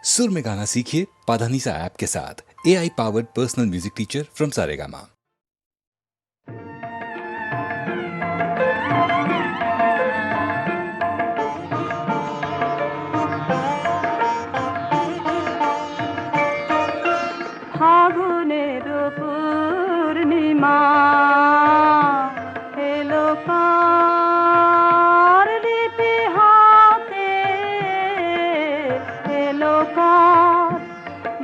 सुर में गाना सीखिए पाधानीसा ऐप के साथ। AI powered personal music teacher from Saregama. ফাগুনের পূর্ণিমা এলো কার লিপি হাতে, এলো কার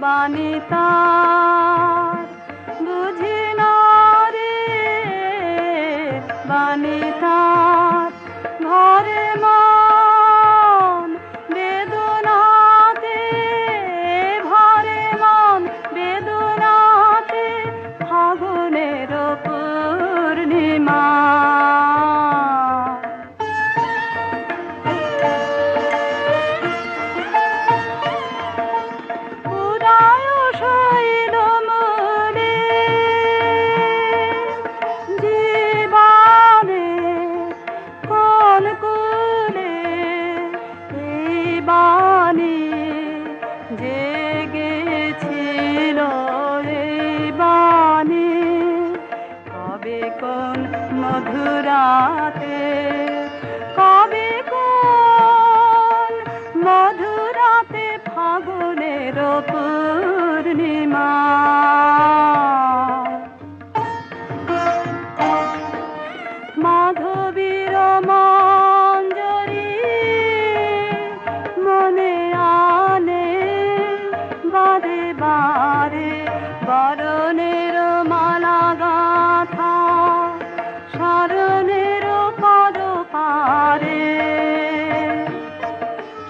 বাণী তার বুঝি না রে, বাণী তার ঘরে মন বেদনাতে, ভরে মন বেদনাতে, ফাগুনের পূর্ণিমা। উদয় শৈল মূলে জীবনে কোন কুলে এই বাণী জেগেছিল, এই বাণী কবে কোন মধুরাতে, কবে কোন মধুরাতে, ফাগুনের পূর্ণিমা। মাধবীর মঞ্জরি মনে আনে বারে বারে, বরণের মালা গাথা শরণের পদ পারে,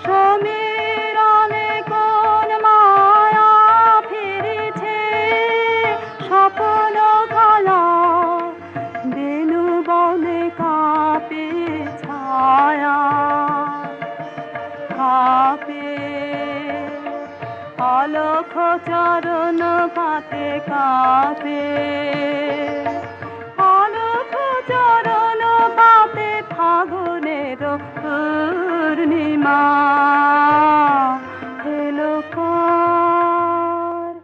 সমীরণে কোন মায়া ফিরেছে, স্বপ্ন কালা বেনু বনে কাঁপে ছায়া, কাঁপে অলখ চরণ পাতে, কাঁপে অলখ চরণ পাতে, ফাগুনের পূর্ণিমা এলো কার।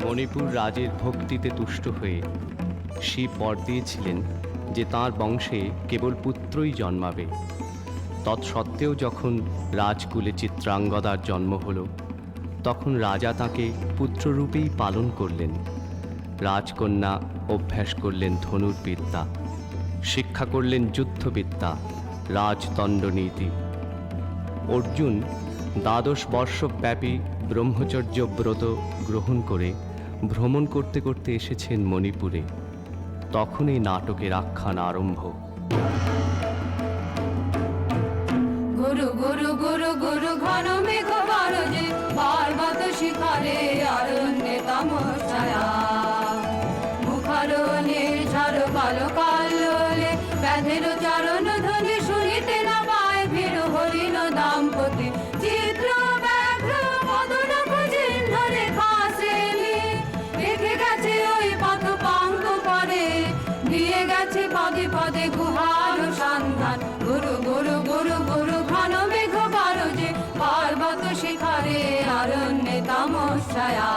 মণিপুর রাজের ভক্তিতে তুষ্ট হয়ে শিব বর দিয়েছিলেন যে তাঁর বংশে কেবল পুত্রই জন্মাবে। তৎসত্ত্বেও যখন রাজকুলে চিত্রাঙ্গদার জন্ম হল, তখন রাজা তাকে পুত্ররূপেই পালন করলেন। রাজকন্যা অভ্যাস করলেন ধনুর্বিদ্যা, শিক্ষা করলেন যুদ্ধবিদ্যা, রাজদণ্ডনীতি। অর্জুন 12 বর্ষব্যাপী ব্রহ্মচর্য ব্রত গ্রহণ করে ভ্রমণ করতে করতে এসেছেন মণিপুরে। তখন এই নাটকের আখ্যান আরম্ভ। গুরু গুরু গুরু গুরু ঘন মেঘ গরজে, পার্বত শিখরে অরণ্যে তমসায়া, মুখারণে ঝড় কালো কালোলে, ব্যাধের চরণ ধ্বনি শুনিতে না পায়, ভীর হরিণ দাম্পতি চিত্র ব্যাঘ্র মদন ভুজিন ধরে খাসেলি, রেখে গেছে ওই পথ পাঙ্ক করে, দিয়ে গেছে পদে পদে গুহার সন্ধান। গুরু গুরু গুরু গুরু ঘন মেঘ গরজে, পার্বত শিখরে অরণ্যে তমসায়া।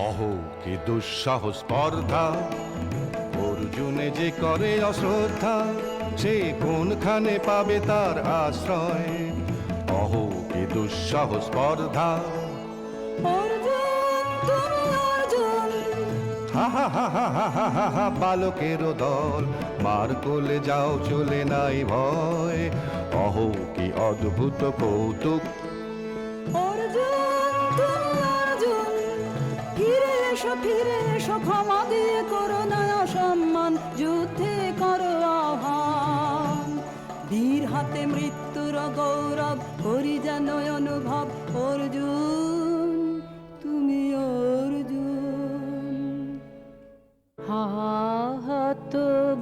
অহো কি দুঃসাহস স্পর্ধা, অর্জুনে যে করে অশ্রদ্ধা, সে কোনখানে পাবে তার আশ্রয়। অহো কি দুঃসাহস স্পর্ধা, হা হা হা হা হা হা হা হা, বালকেরও দল মার কোলে যাও, চলে নাই ভয়। অহো কি অদ্ভুত কৌতুক, ফিরে এসো ফিরে এসো, ক্ষমা দিয়ে করো না অসম্মান, যুদ্ধে করো আহ্বান। বীর হাতে মৃত্যুর গৌরব করি যেন অনুভব, অর্জুন তুমি অর্জুন। হাত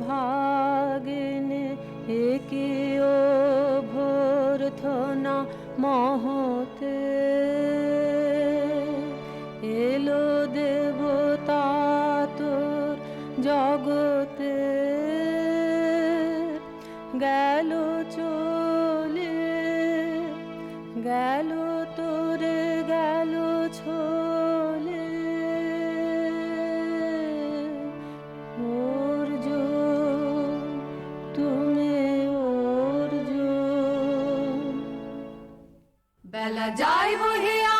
ভাগিনে একিও ভর্থনা মহতে, এলো দেবতা তোর জগতে। গেল চলে, গেল তোরে গেল ছোলে, অর্জুন তুমি অর্জুন। বেলা যাই বহিয়া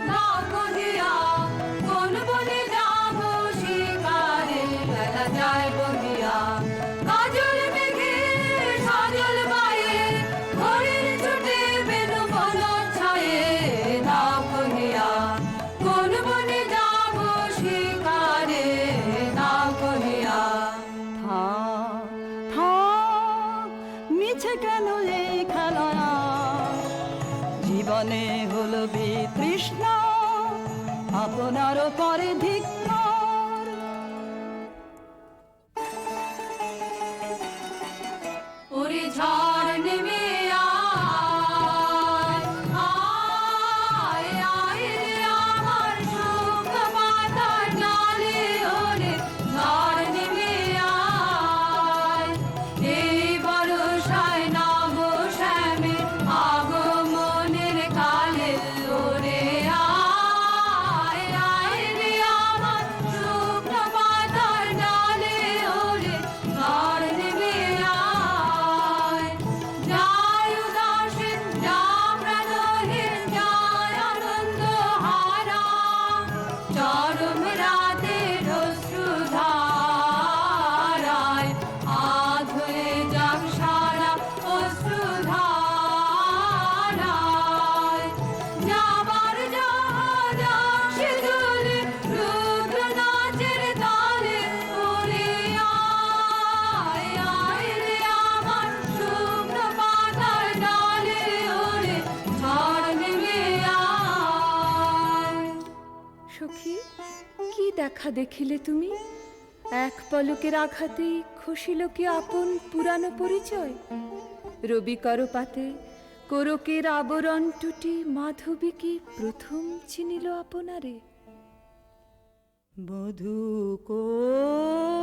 না কহিয়া কোন বনে যাব শিকারে। বেলা যাই বহিয়া কাজল মেঘে সাজল বায়ে, হরিণ ছুটে বেনু বন ছায়ে। না কহিয়া কোন বনে যাব শিকারে। না কহিয়া থাক থাক মিছে কেন এই খেলা, জীবনে হলো বিতৃষ্ণা আপনার পরে ধিক্কার। ওরে ঝড় নেমে আয়, আয়, আয় রে আমার শুকনো পাতার ডালে। ওরে ঝড় নেমে আয়, এই বর্ষায় নব শ্যামের আগমনের কালে। ওরে আয়, আয় রে আমার শুকনো পাতার ডালে। ওরে ঝড় নেমে আয়, যায় উদাসীন যা প্রাণহীন যায় আনন্দ হারা। চরম রাতের অশ্রুধারায় আধ হয়ে যাক সারা অশ্রুধারায়। যাবার জাহাজ আসে দুলে রুদ্র নাচের তালে। ওরে আয়, আয় রে আমার শুকনো পাতার ডালে। ওরে ঝড় নেমে আয়। সখী, কি দেখা দেখিলে তুমি? এক পলকের আঘাতেই খসিল কি আপন পুরানো পরিচয়? রবি করপাতে কোরকের আবরণ টুটি মাধবী কি প্রথম চিনিল আপনারে? বধূ কোন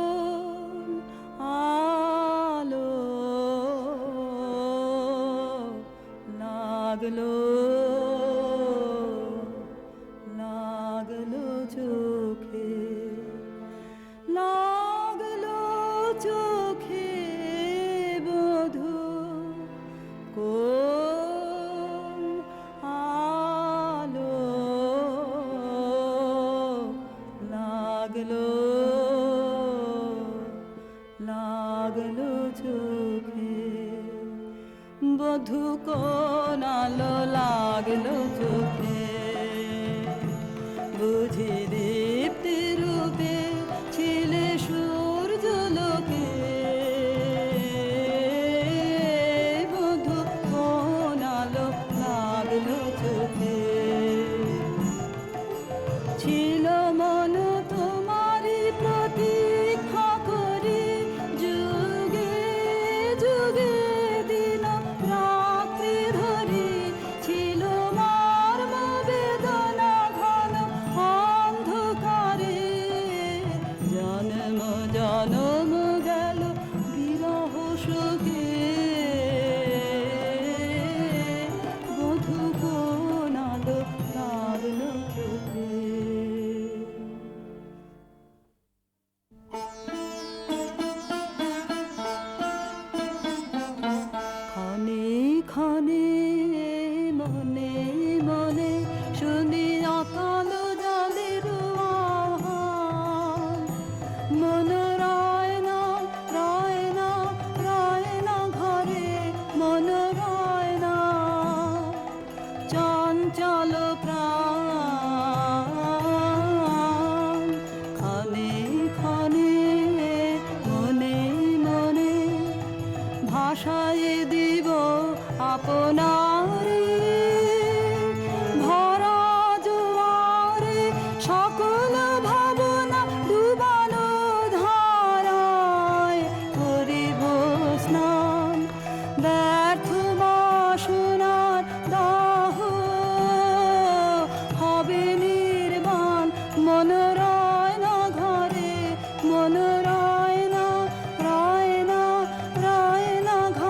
আলো লাগলো, লাগলো চোখে, লাগলো চোখে। বধূ কোন আলো লাগলো, লাগলো চোখে। বধূ কোন আলো লাগলো চোখে, বুঝি দীপ্তি রূপে ছিলে সূর্য লোকে। বধূ কোন আলো লাগলো চোখে, ছিল মন তোমারই প্রতীক্ষা করি। যুগে যুগে দিন রাত্রি ধরি ছিল মর্ম বেদনা ঘন অন্ধকারে। জন্ম জন্ম গেল বিরহ সুখে, বধূ কোন আলো লাগলো চোখে। ক্ষণে ক্ষণে মনে মনে শুনি অকাল জলের আহ্বান। মন রয় না রয় না রয় না ঘরে, মন রয় না চঞ্চল প্রাণ। ক্ষণে ক্ষণে মনে মনে ভাষায় দিব আপনারে। ভরা জোয়ারে সকল ভাবনা ডুবানো ধারায় করিব স্নান। ব্যর্থ বাসনার দাহ হবে নির্বাণ। মন রয় না ঘরে, মন রয় না রয় না রয় না ঘরে।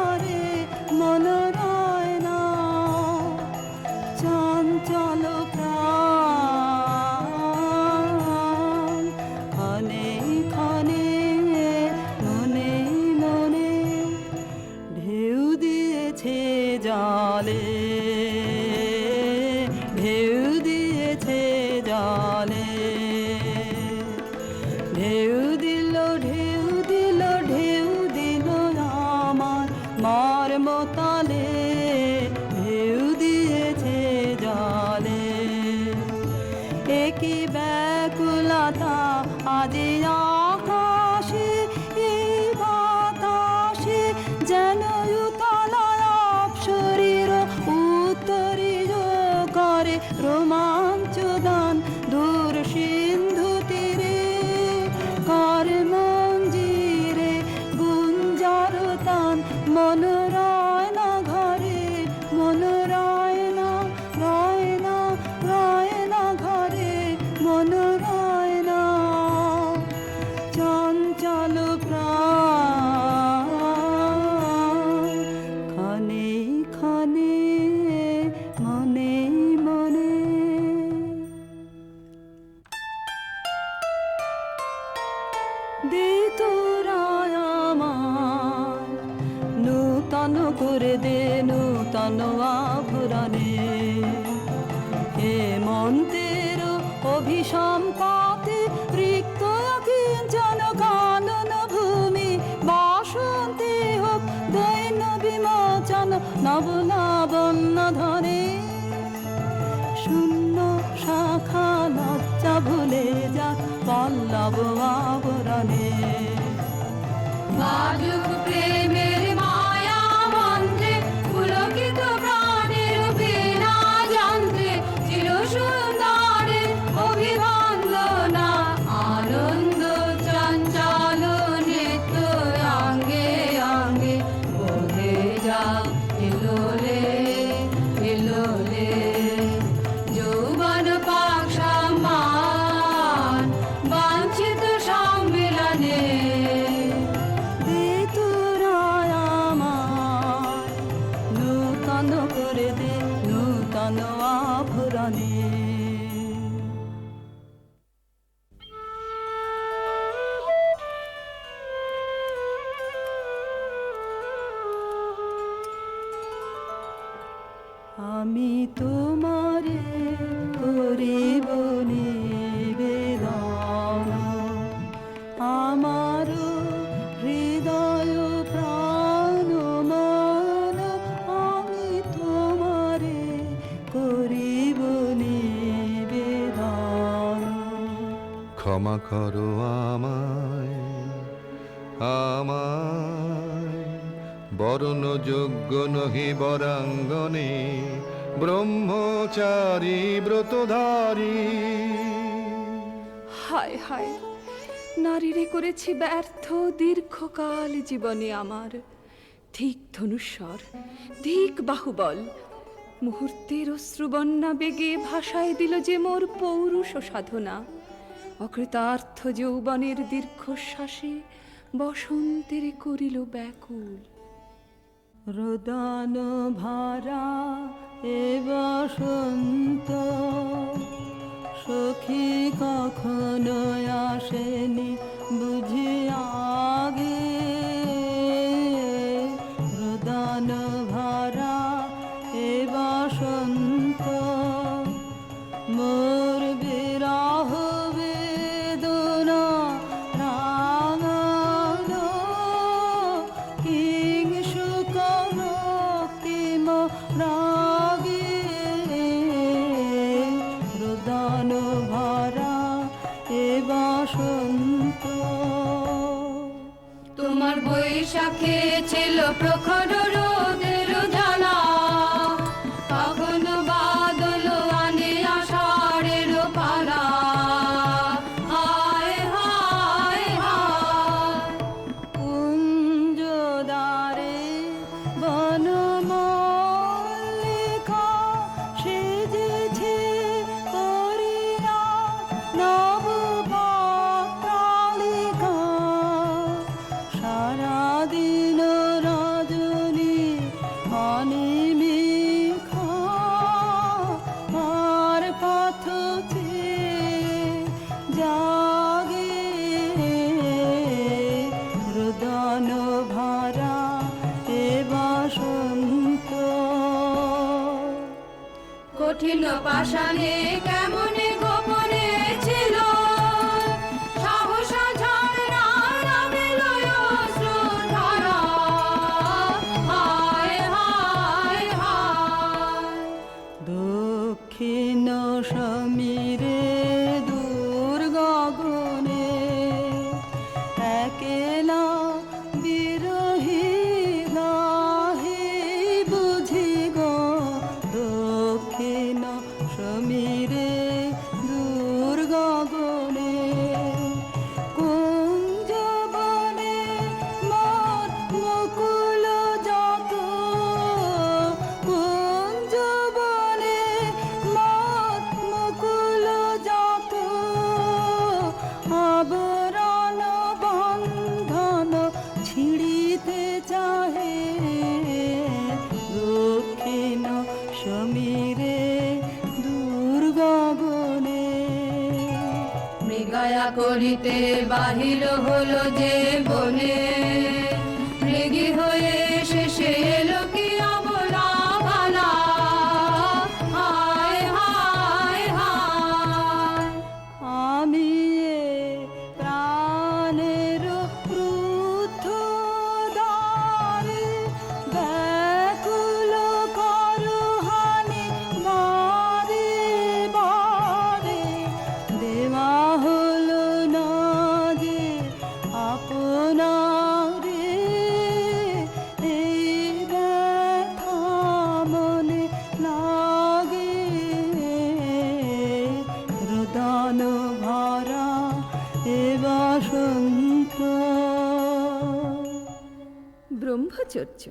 জলে ঢেউ দিয়েছে জলে ঢেউ দিল ঢেউ দিল ঢেউ দিল আমার মর্মতলে ঢেউ দিয়েছে জলে একই ব্যাকুলতা আজি আকাশে এই বাতাসে যেন উতলায় শরীর উত্তরীয় করে রোমাঞ্চ দান দূর সিন্ধু তীরে কর মঞ্জিরে গুঞ্জর তান মন রয় না ঘরে মন রয় না রয় না রয় না ঘরে মন রয় না চঞ্চল প্রাণ ক্ষণে ক্ষণে মনে মনে দে তোরা আমার নূতন করে দে নূতন আভরণে হেমন্তের অভিসম পাতে রিক্ত কিঞ্চন কানন ভূমি বাসন্তে হোক দৈন্য বিমোচন নব লাবণ্য ধরে শূন্য শাখা লজ্জা ভুলে যা পল্লব আবরণে বাজুক প্রেমের মায়া মন্ত্রে পুলকিত প্রাণের বীণা যন্ত্রে চির সুন্দরে অভিবন্দনা আনন্দ চঞ্চল নৃত্য অঙ্গে অঙ্গে বোধে যা এলোলে এলোলে যৌবন পাক সম্মান বাঞ্ছিত সম্মিলনে দে তোরা আমার নূতন করে দে নূতন আভরণে আমি তোমারে করিব নিবেদন আমার হৃদয় প্রাণ মন আমি তোমারে করিব নিবেদন ক্ষমা করো আমায় আমায় বরণ যোগ্য নহি বরাঙ্গনে ব্রহ্মচারী ব্রতধারী হায় হায় নারীরে করেছি ব্যর্থ দীর্ঘকাল জীবনে আমার ধিক ধনুস্বর ধিক বাহুবল মুহূর্তের অশ্রুবন্যা বেগে ভাষায় দিল যে মোর পৌরুষ সাধনা অকৃতার্থ যৌবনের দীর্ঘশ্বাসে বসন্তের করিল ব্যাকুল রোদন ভরা এ বসন্ত সখী কখনো আসেনি বুঝি আগে রোদন ভরা এ বসন্ত মোর বিরহ বেদনা রাঙালো কিং সুখ রক্তিম রাগে রোদন ভরা এ বসন্ত তোমার বৈশাখে ছিল প্রখর রোদের জ্বালা কখনো বাদল আনে আষাঢ়ের পালা হায় হায় হায় কুঞ্জদারে বনমল্লিকা সেজেছে করিয়া নবপাত্রালিকা সারাদিন রজনী অনিমিখা আর পথ জাগে রোদন ভরা এ বসন্ত ছিন্ন পাষাণে কেমনে গোপনে ছিল সাহসা ঝরনা নামিল অশ্রুধারা। হায় হায় হায় দক্ষিণ সমীরে দূর গগনে একেলা বিরহী নাহি বুঝি গো। দক্ষিণ সমীরে দূর গগনে কুঞ্জ বনে মোর মুকুল যত, কুঞ্জ বনে মোর মুকুল যত আবরণ বন্ধন ছিঁড়িতে চাহে। দক্ষিণ সমীরে দূর গগনে মৃগয়া করিতে বাহির হলো যে বনে, মৃগী হয়ে শেষে এলো কি অবলা ভালা। হায় হায় হায় আমি এ প্রাণের ক্রুদ্ধ দ্বারে ব্যাকুল করহানি বারে বারে। দেওয়া হলো না যে আপনারে, এই ব্যথা মনে লাগে রোদন ভরা এ বসন্ত। ব্রহ্মচর্য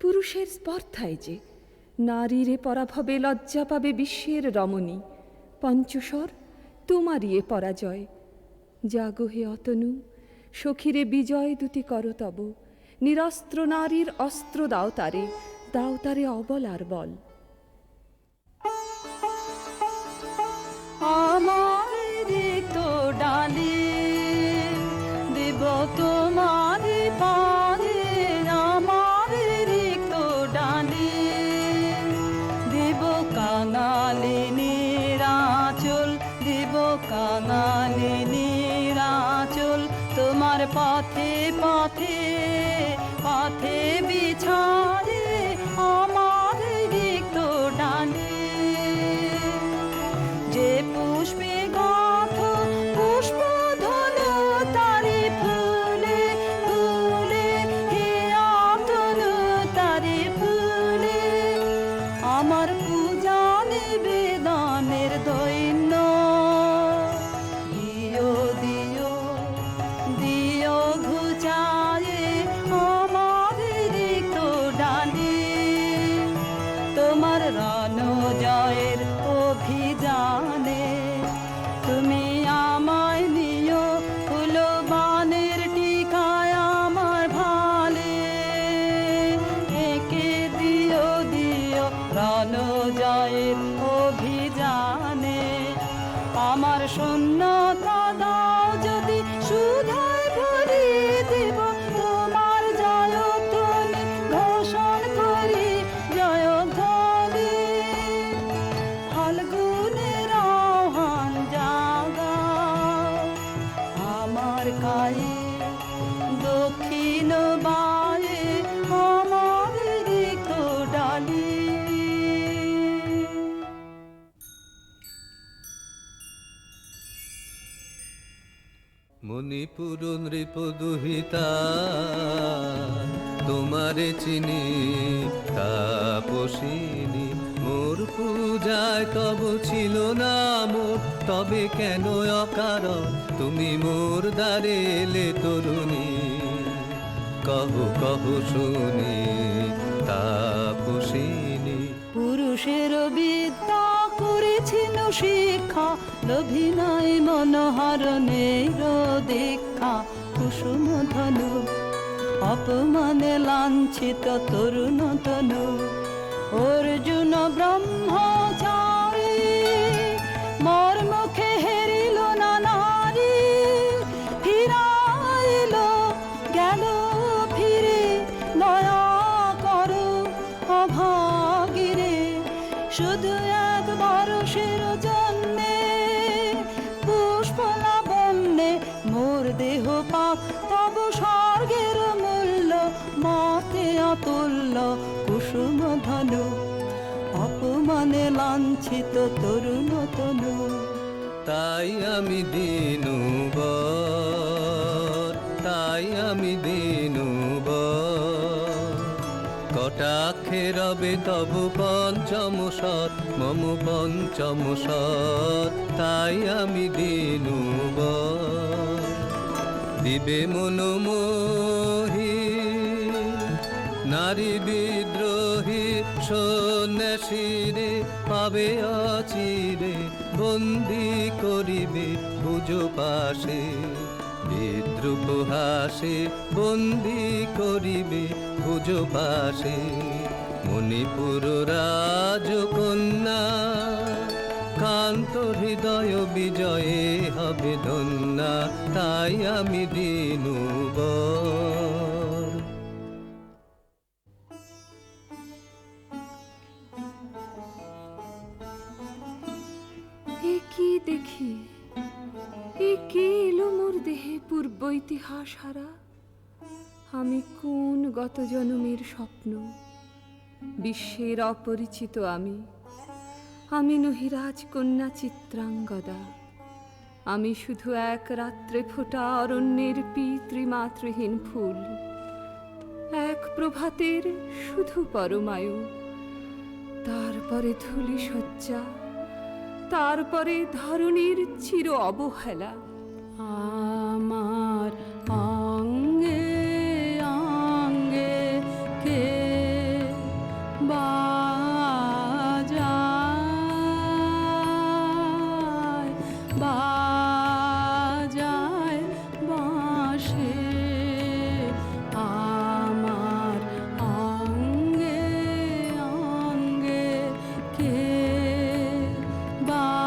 পুরুষের স্পর্ধায় যে নারীরে পরাভবে লজ্জা পাবে বিশ্বের রমণী। পঞ্চস্বর তোমারই এ পরাজয়। জাগো হে অতনু, সখীরে বিজয় দুটি করো তব। নিরস্ত্র নারীর অস্ত্র দাও তারে অবলার বল। আমার রিক্ত ডালি দেব তোমার পারে। আমার রিক্ত ডালি দেব কাঙালিনীর আঁচল, দেব কাঙালিনীর আঁচল। তোমার পথে পথে পথে বিছায়ে আমার রিক্ত ডালি। যে পুষ্পে গাঁথ পুষ্প ধনু তারে ফুলে ফুলে, হে অতনু তারে ফুলে। আমার পূজা নিবেদনের দৈন্য দিও দিও দিও ঘুচায়ে আমার রিক্ত ডালি। তোমার রণ জয়ের অভিযানে তুমি আমায় নিও ফুলবানের টিকায় আমার ভালে। একে দিও দিও রণ জয়ের অভিযানে আমার শূন্যতা দাও যদি সুধায় ভরি দেব। তোমার জয়ধ্বনি ঘোষণ করি জয়ধ্বনি। ফাল্গুনের আহ্বান জাগাও আমার গায়ে, দক্ষিণ বায়ে আমার রিক্ত ডালি। মণিপুর নৃপদুহিতা তোমারে চিনি তাপসিনী। মোর পূজায় তব ছিল না মোর, তবে কেন অকারণ তুমি মোর দ্বারে এলে তরুণী। কহ কহ শুনি তাপসিনী। পুরুষের বিদ্যা করেছিল শিক্ষা, লোভী নাই মনোহরণের দীক্ষা। কুসুম ধনু অপমানে লাঞ্ছিত তরুণ তনু। অর্জুন ব্রহ্মচারী মোর মুখে হেরিল না নারী। ফিরাইল গেল ফিরে দয়া করো অভাগীরে। শুধু একবার তুল্য কুসুম ধনু, অপমানে লাঞ্ছিত তরুণ তনু। তাই আমি দিনুবর, তাই আমি দিনুবর, কটাক্ষে রবে তবু পঞ্চম স্বর, মম পঞ্চম স্বর, তাই আমি দিনুবর। দিবে মনোমোহী নারী বিদ্রোহী সন্ন্যাসীরে পাবে অচিরে, বন্দি করিবে ভুজ পাশে, বিদ্রুপ হাসে বন্দি করিবে ভুজ পাশে। মণিপুর রাজকন্যা কান্ত হৃদয় বিজয়ে হবে ধন্যা, তাই আমি দিনুবর। এ কি দেখি, এ কে এলো মোর দেহে পূর্ব ইতিহাস হারা? আমি কোন গত জনমের স্বপ্ন? বিশ্বের অপরিচিত আমি, আমি নহি রাজকন্যা চিত্রাঙ্গদা। আমি শুধু এক রাত্রে ফোটা অরণ্যের পিতৃমাতৃহীন ফুল, এক প্রভাতের শুধু পরমায়ু। তারপরে ধূলি শয্যা, তারপরে ধরণীর চির অবহেলা। আমার অঙ্গে অঙ্গে কে বাজায় বাজায় বাঁশি, আমার অঙ্গে অঙ্গে কে বাজায়,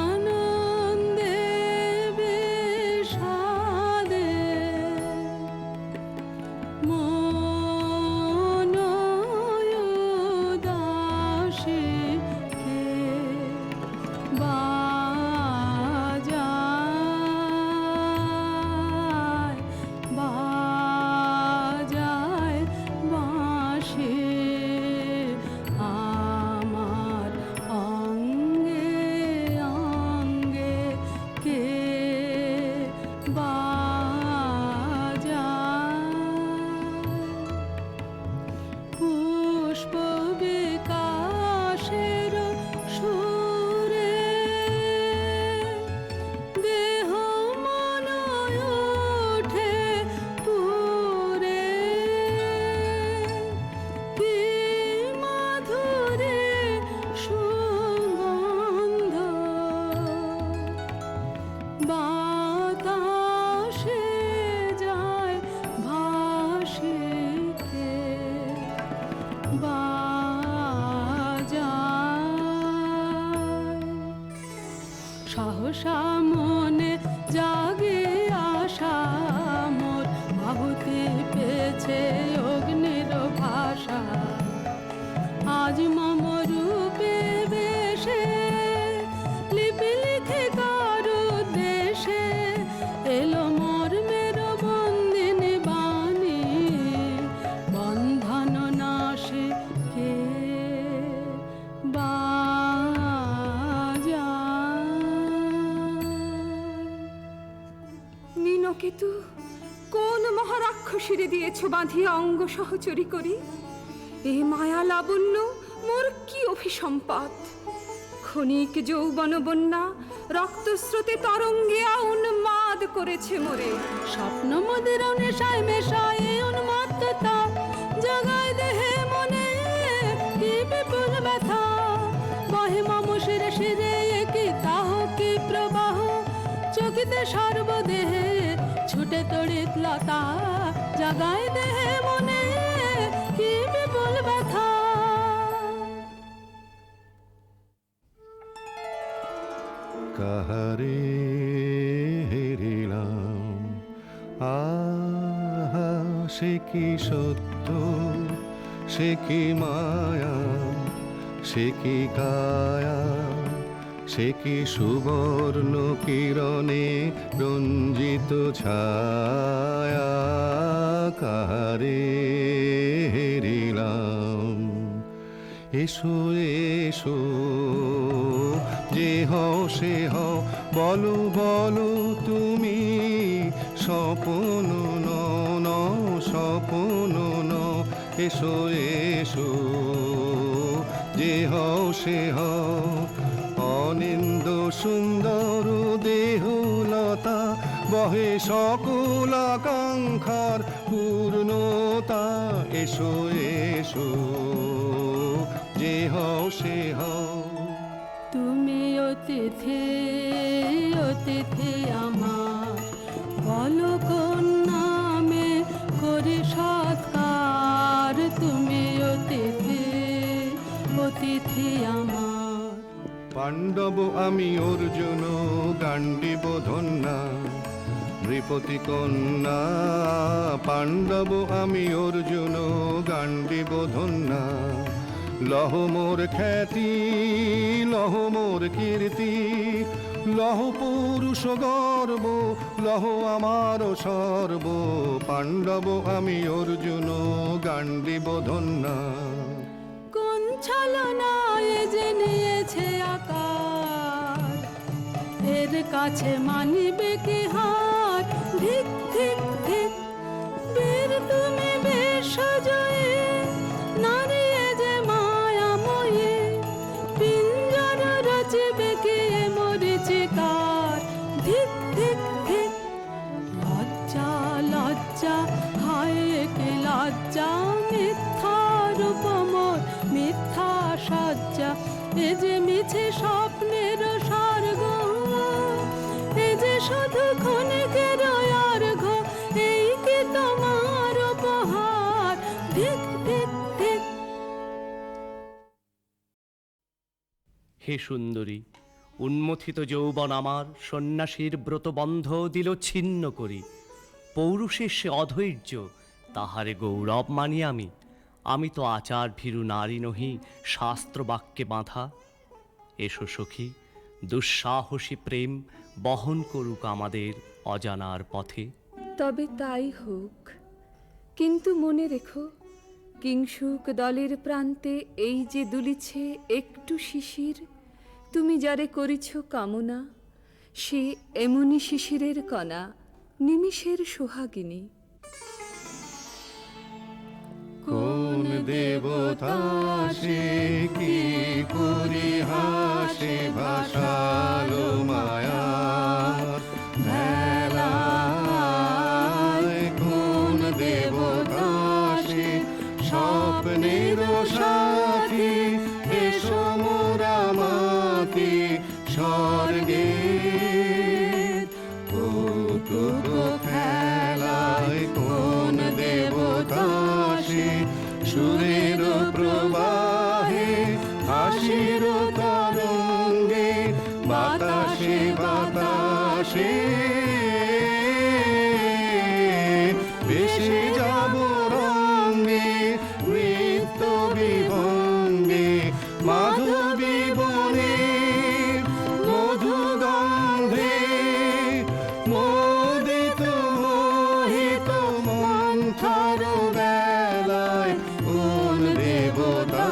আনন্দে বিষাদে মন উদাসী কে বাজায় বাজায় বাঁশি, আমার অঙ্গে অঙ্গে কে বাজায়। পুষ্প বিকাশের সুরে দেহ মন ওঠে পুরে, কি মাধুরী সুগন্ধ বাতাসে যায় ভাসে কে বাজায়। সহসা মনে জাগে আশা মোর, ভাবতে পেয়েছে অগ্নির ভাষা। আজ মম রূপে বেশে লিপি লিখে কারো দেশে এলো মোর মের বন্দিনী বাণী, বন্ধন নাশে কে বাজায়। নীনকেতু, কোন মহারাক্ষসীরে দিয়েছ বাঁধিয়া অঙ্গ সহচরী করি? এ মায়া লাবণ্য মোর কি অভিসম্পাত? ক্ষণিক যৌবন বন্যা রক্তস্রোতে তরঙ্গে উন্মাদ করেছে মোরে। স্বপ্ন মদের নেশায় মেশায় উন্মত্ততা, জাগায় দেহে মনে কি বিপুল ব্যথা। বহে মম শিরে শিরে কি তাহ কি প্রবাহ, চকিতে সর্বদেহে ছুটে তড়িৎ লতা। জাগায় দেহে মনে কি বিপুল ব্যথা। কাহারে হেরিলাম, আহা সে কি সত্য, সে কি মায়া, সে কি কায়া, সে কি সুবর্ণ কিরণে রঞ্জিত ছায়া কাহারে হেরিলাম। এসো এসো যে হও সে হও, বলো বলো তুমি স্বপন ন স্বপন ন। এসো এসো যে হও সে হও, অনিন্দ সুন্দর দেহলতা বহে সকল আকাঙ্ক্ষার পূর্ণতা। এসো এসো যে হও সে হও। তুমি অতিথি অতিথি আমার, বলো কোন নামে করি সৎকার। তুমি অতিথি অতিথি আমার। পাণ্ডব আমি অর্জুন গান্ডীব ধন্যা, নৃপতি কন্যা। পাণ্ডব আমি অর্জুন গান্ডীব ধন্যা। লহ মোর খ্যাতি লহ মোর কীর্তি, লহ পুরুষ গর্ব লহ আমার সর্ব। পাণ্ডব আমি অর্জুন গান্ডীব ধন্যা। কোন ছলনায় যে নিয়েছে আকার, এর কাছে মানিবে কি হার। ধিক ধিক ধিক বীর তুমি বিশ্বজয়ী, নারী যে মায়াময়ী। পিঞ্জর রচিবে কি মরিচিকার। ধিক ধিক ধিক লজ্জা লজ্জা হায় কি লজ্জা। মিথ্যার উপমর মিথ্যা সজ্জা, এ যে মিছে স্বপ্নের স্বর্গ। এ যে শুধু ক্ষণিকের অর্ঘ, এই কি তোমার উপহার। ধিক ধিক ধিক। হে সুন্দরী, উন্মথিত যৌবন আমার সন্ন্যাসীর ব্রতবন্ধ দিল ছিন্ন করি। পৌরুষের সে অধৈর্য, তাহারে গৌরব মানি আমি। আমি তো আচার ভীরু নারী নহি, শাস্ত্র বাক্যে বাঁধা। এসো সখী, দুঃসাহসী প্রেম বহন করুক আমাদের অজানার পথে। তবে তাই হোক, কিন্তু মনে রেখো, কিংসুক দলের প্রান্তে এই যে দুলিছে একটু শিশির, তুমি যারে করিছ কামনা, সে এমনি শিশিরের কণা, নিমিষের সোহাগিনী। কোন দেবতা সে কি করি হাসে ভাসালো মায়ার ভেলায়। কোন দেবতা সে স্বপ্নের সাথী, এসো মোরা মাতি স্বর্গে। কৌতুক খেলায় কোন দেবতা সে সুরের প্রবাহে হাসির তরঙ্গে। বাতাসে বাতাসে ভেসে যাব রঙ্গে, নৃত্য বিভঙ্গে মাধবী বনে মধু গন্ধে। মোদিত মোহিত মন্থর বেলায় কোন দেবতা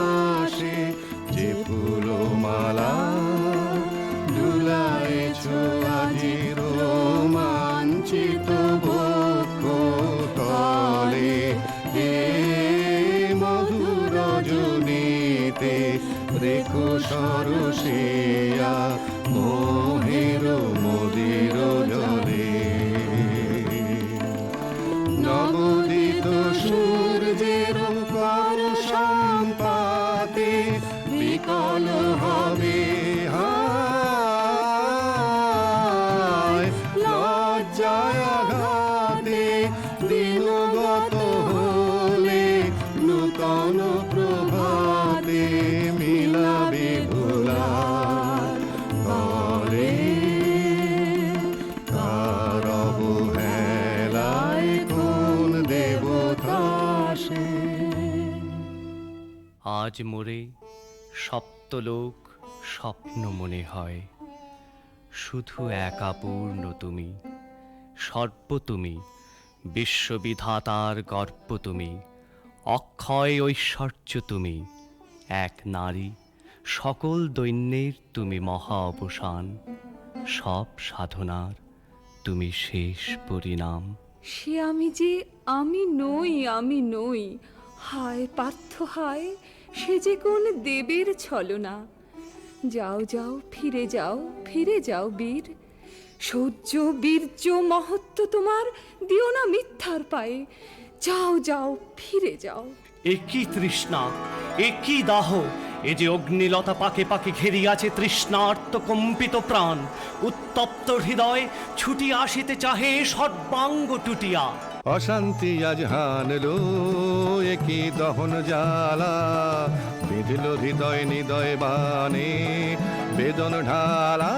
সে যে ফুলমালা দুলাইছ আজি রোমাঞ্চিত বক্ষ তলে। হে মধুর রজনীতে রেখো সরসিয়া মোহের মদির জলে। নবদিত সূর্যের কর সম্পাতে বিকল হবে হায়। লজ্জায় আঘাতে দিনগত হলে নূতন প্রভাতে মিলাবে ভোলার তলে। কার অবহেলায় কোন দেবতা সে। আজ মোরে সপ্তলোক স্বপ্ন মনে হয়। শুধু একা পূর্ণ তুমি, সর্ব তুমি, বিশ্ববিধাতার গর্ব তুমি, অক্ষয় ঐশ্বর্য তুমি, এক নারী, সকল দৈন্যের তুমি মহা অবসান, সব সাধনার তুমি শেষ পরিণাম। সে আমি যে আমি নই, আমি নই। হায় পার্থ হায়, সে যে কোন দেবের ছলনা। যাও যাও, ফিরে যাও বীর। শৌর্য বীর্য মহত্ব তোমার দিও না মিথ্যার পায়ে। যাও যাও, ফিরে যাও। একই তৃষ্ণা, একই দাহ, এ যে অগ্নিলতা পাকে পাকে ঘেরিয়াছে তৃষ্ণার্ত কম্পিত প্রাণ। উত্তপ্ত হৃদয় ছুটি আসিতে চাহে সর্বাঙ্গ টুটিয়া। অশান্তি আজ হানলো একই দহন জ্বালা, বিঁধল হৃদয় নিদয় বানে বেদন ঢালা।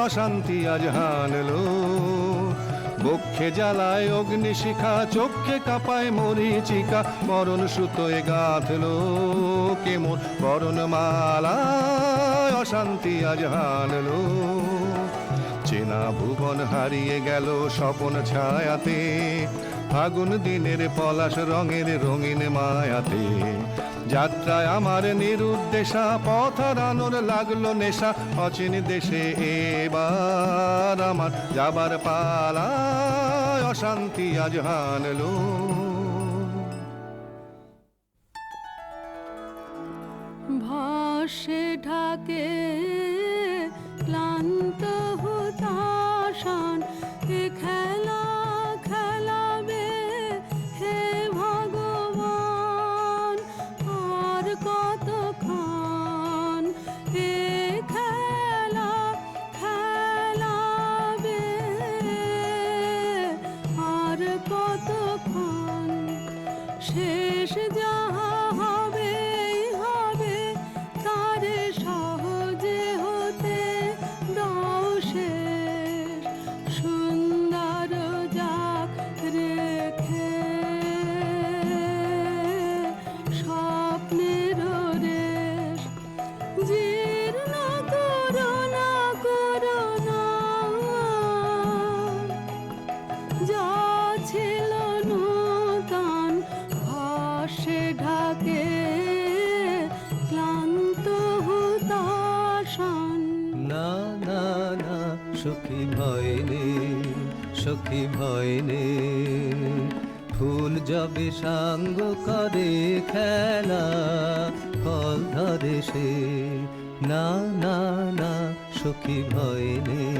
অশান্তি আজ হানলো বক্ষে জ্বালায় অগ্নিশিখা, চোখে কাঁপায় মরিচিকা, মরণ সুতোয় গাঁথলো কেমন বরণ মালা। অশান্তি আজ হানলো চেনা ভুবন হারিয়ে গেল স্বপন ছায়াতে, ফাগুন দিনের পলাশ রঙের রঙিন মায়াতে। যাত্রায় আমার নিরুদ্দেশা, পথ হারানোর লাগলো নেশা, অচিন দেশে এবার আমার যাবার পালা। অশান্তি আজ হানলো। ভাসে ঢাকে ক্লান্ত হতাশান, এ খেলা খেলাবে হে ভগবান। আর কতক্ষণ এ খেলা খেলাবে, আর কতক্ষণ। শেষ যাহা হবে হবে, তারে সহজে হতে দাও শেষ। সুন্দর যাক রেখে স্বপ্নের রেশ, জীর্ণ করুণা করুণা। যা ছিল নূতন ভাসে ঢাকে ক্লান্ত হতাশান। না না না সখী ভয় নেই, সখী ভয় নেই। ফুল যবে সাঙ্গ করে খেলা, ফল ধরে সে। না না না সখী ভয় নেই,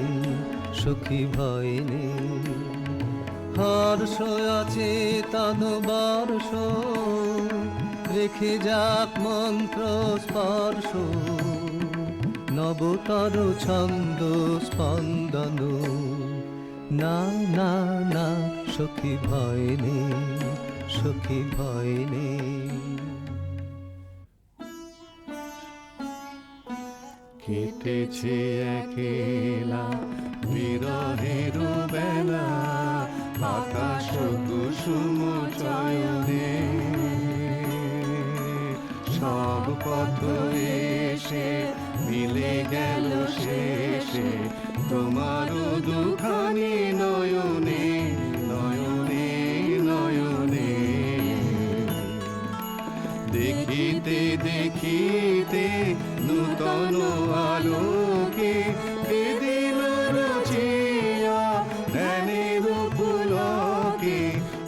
সখী ভয় নেই। হর্ষ আছে তন বর্ষ, রেখে যাক মন্ত্র স্পর্শ। নবতর ছন্দ স্পন্দন। না না না সখী ভয় নেই, সখী ভয় নেই। কেটেছে একেলা বিরহের বেলা, আকাশ কুসুম চয়নে। সব পথ এসে মিলে গেল শেষে তোমার দুখানি নয়নে, নয়নে নয়নে। দেখিতে দেখিতে নূতন আলোকে দিল রুচিয়া ধ্যানের পুলকে।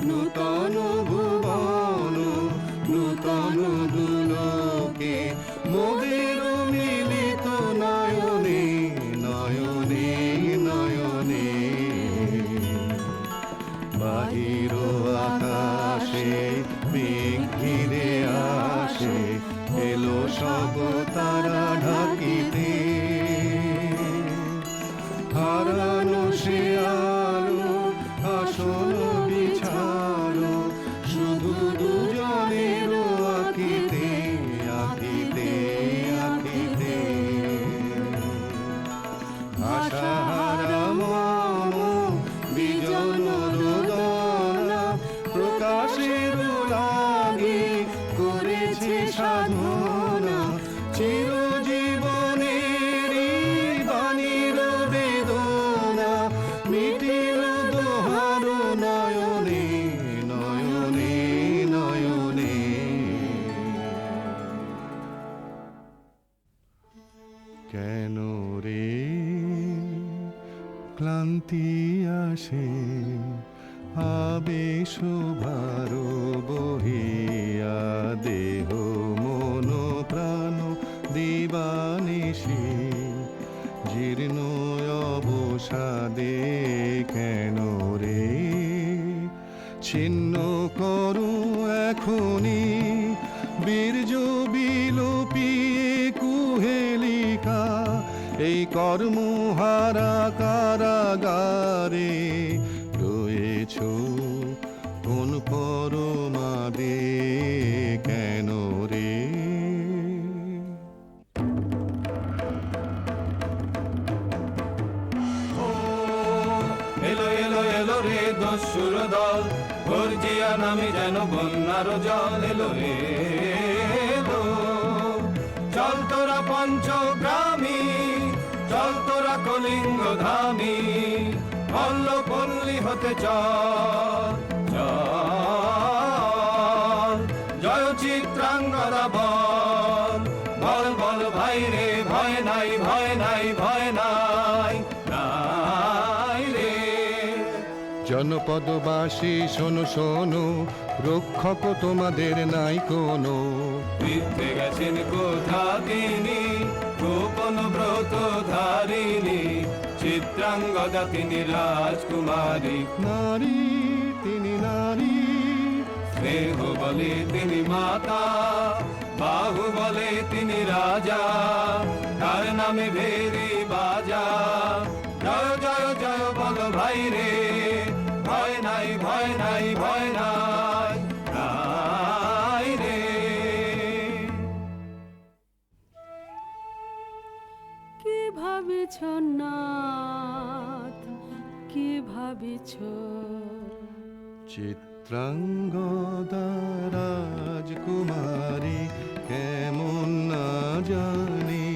নূতন ভুবন নূতন দুলোকে, মোদের মিলিত নয়নে, নয়নে নয়নে। বাহির আকাশে মেঘ ঘিরে আসে, এলো সব তারা ঢাকিতে। ক্লান্তি আসে আবেশ ভার বহিয়া দেহ মন প্রাণ দিবানিশি জীর্ণ অবসাদে কেন রে ছিন্ন করো এখনি বীর্য বিলোপিয়ে কুহেলিকা এই কর্মহারা কারাগারে রয়েছ কোন পরমাদে কেন রে এলো এলো এলো রে দস্যুর দল গর্জিয়া নামে যেন বন্যার জল এলো রে এলো। চল তোরা পঞ্চগ্রামী চল তোরা কলিঙ্গ ধামী পল্ল পল্লী হতে চল চল জয় চিত্রাঙ্গদা বল বল বল ভাই রে ভয় নাই ভয় নাই ভয় নাই নাই রে। জনপদবাসী শোনো শোনো রক্ষক তোমাদের নাই কোনো বৃদ্ধে গেছেন কোথা তিনি গোপন ব্রত ধারিণী চিত্রাঙ্গদা তিনি রাজকুমারী নারী তিনি নারী স্নেহ বলে তিনি মাতা বাহু বলে তিনি রাজা তার নামে ভেরি বাজা জয় জয় জয় বল ভাই রে ভয় নাই ভয় নাই ভয় নাই নাই রে। কি ভাবিছ নাথ কি ভাবিছ চিত্রাঙ্গদা রাজকুমারী কেমন না জানি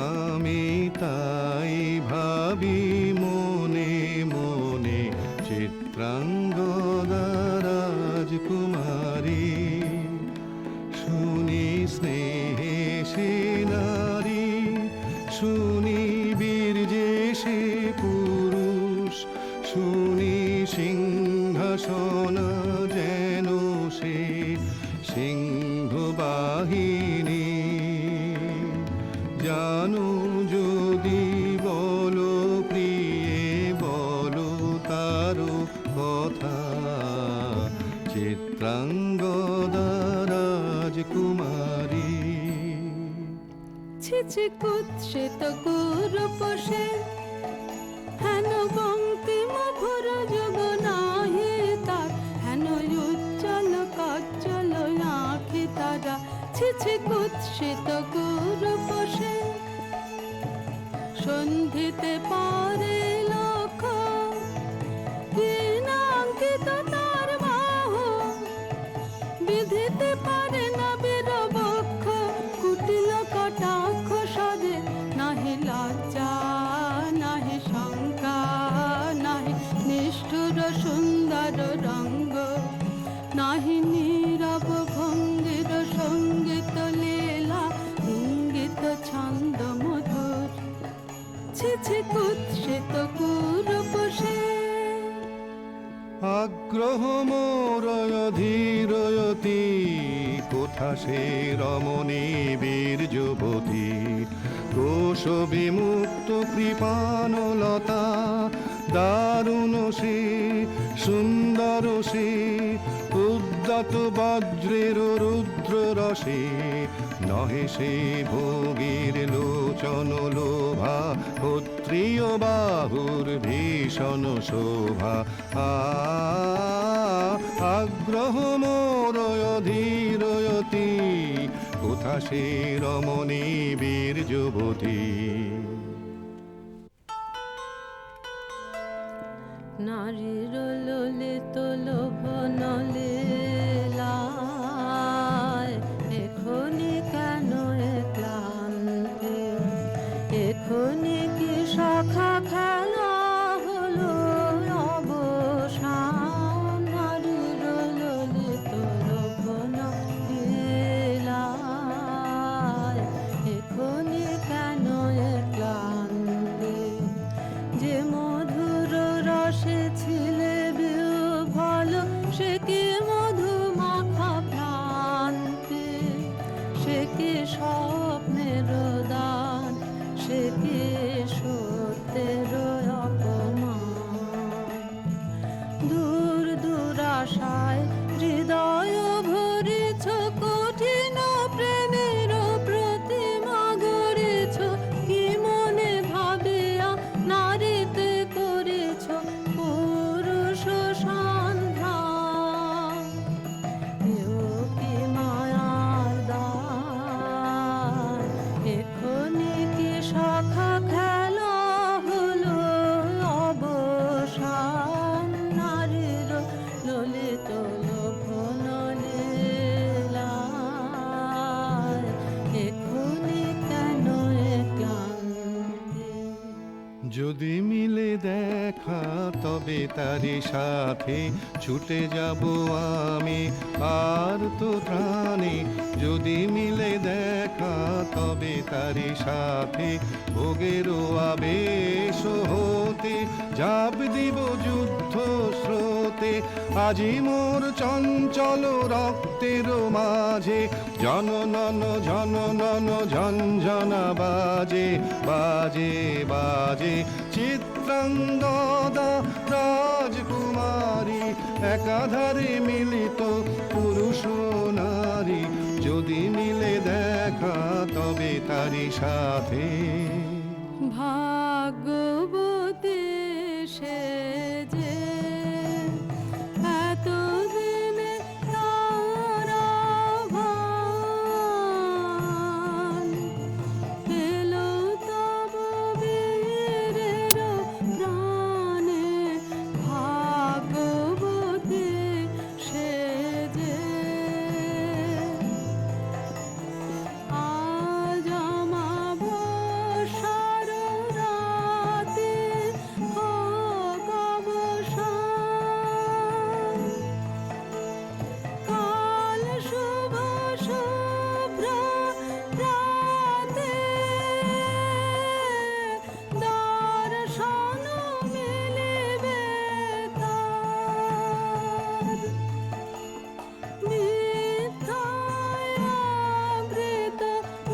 আমি তাই ভাবি মনে মনে চিত্রাঙ্গদা রাজকুমারী শুনি স্নেহে সে নারী শুনি বীর্যে সে পুরুষ শুনি সিংহাসন যেন সে সিংহ বাহিনী জানো যদি বলো প্রিয়ে বলো তার কথা চিত্রাঙ্গদা রাজকুমারী ছিছি কুৎসিত কুরূপসে হেন বঙ্কিম ভুর যুগ নাহি তার হেন উজ্জ্বল কজ্জল আঁখি তারা ছিছি কুৎসিত কুরূপসে সন্ধিতে পারে লক্ষ কি নাঙ্কিত তার বাহ বিধিতে পারে না বীরবক্ষ কুটিল কটাক্ষ সদে নাহি লজ্জা নাহি শঙ্কা নাহি নিষ্ঠুর সুন্দর রঙ্গ নাহি নীরব ভঙ্গির সঙ্গীত লীলা ইঙ্গিত ছন্দ মধুর ছিছি কুৎসিত কুরূপসে আগ্রহ মোরয় ধীরয়তি কোথা সে রমণী বীর যুবতী কোশ বিমুক্ত কৃপানলতা দারুণ সে সুন্দর সে উদ্যত বজ্রের রুদ্র রসে নহে সে ভোগীর লোচন লোভা ক্ষত্রিয় বাহুর ভীষণ শোভা আগ্রহ মোরয় ধীরয়তি কোথা সে রমণী বীর যুবতী নারীর ললিত লোভন লীলায় এখনি কেন ক্লান্তি এখনি কি সখা খেলা হলো অবসান নারীর ললিত লোভন লীলায় এখনি কেন ক্লান্তি যে মোর দেখা তবে তারি সাথে ছুটে যাব আমি আর তো ত্রাণে যদি মিলে দেখা তবে তারি সাথে ভোগেরও আবেশ হতে যাব দিব যুদ্ধ স্রোতে আজি মোর চঞ্চল রক্তের মাঝে জননন জননন ঝঞ্ঝনা বাজে বাজে বাজে চিত্রাঙ্গদা রাজকুমারী একাধারে মিলিত পুরুষ ও নারী যদি মিলে দেখা তবে তারি সাথে ভাগ্যবতী সেজে এতদিনে তারা ভান এলো তব বীরের প্রাণে ভাগ্যবতী সেজে আজ আমাবস্যার রাতে হোক অবসান। কাল শুভ শুভ্র রাতে দর্শন মিলিবে তার। মিথ্যায় আবৃত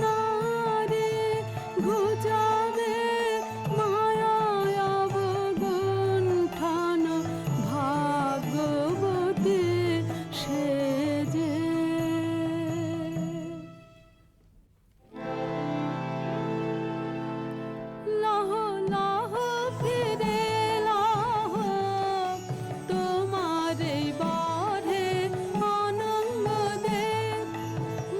নারী ঘুচাবে মায়ায় অবগুণ্ঠন ভাগ্যবতী সেজে। লহ লহ ফিরে লহ তোমার এই বরে অনঙ্গ দে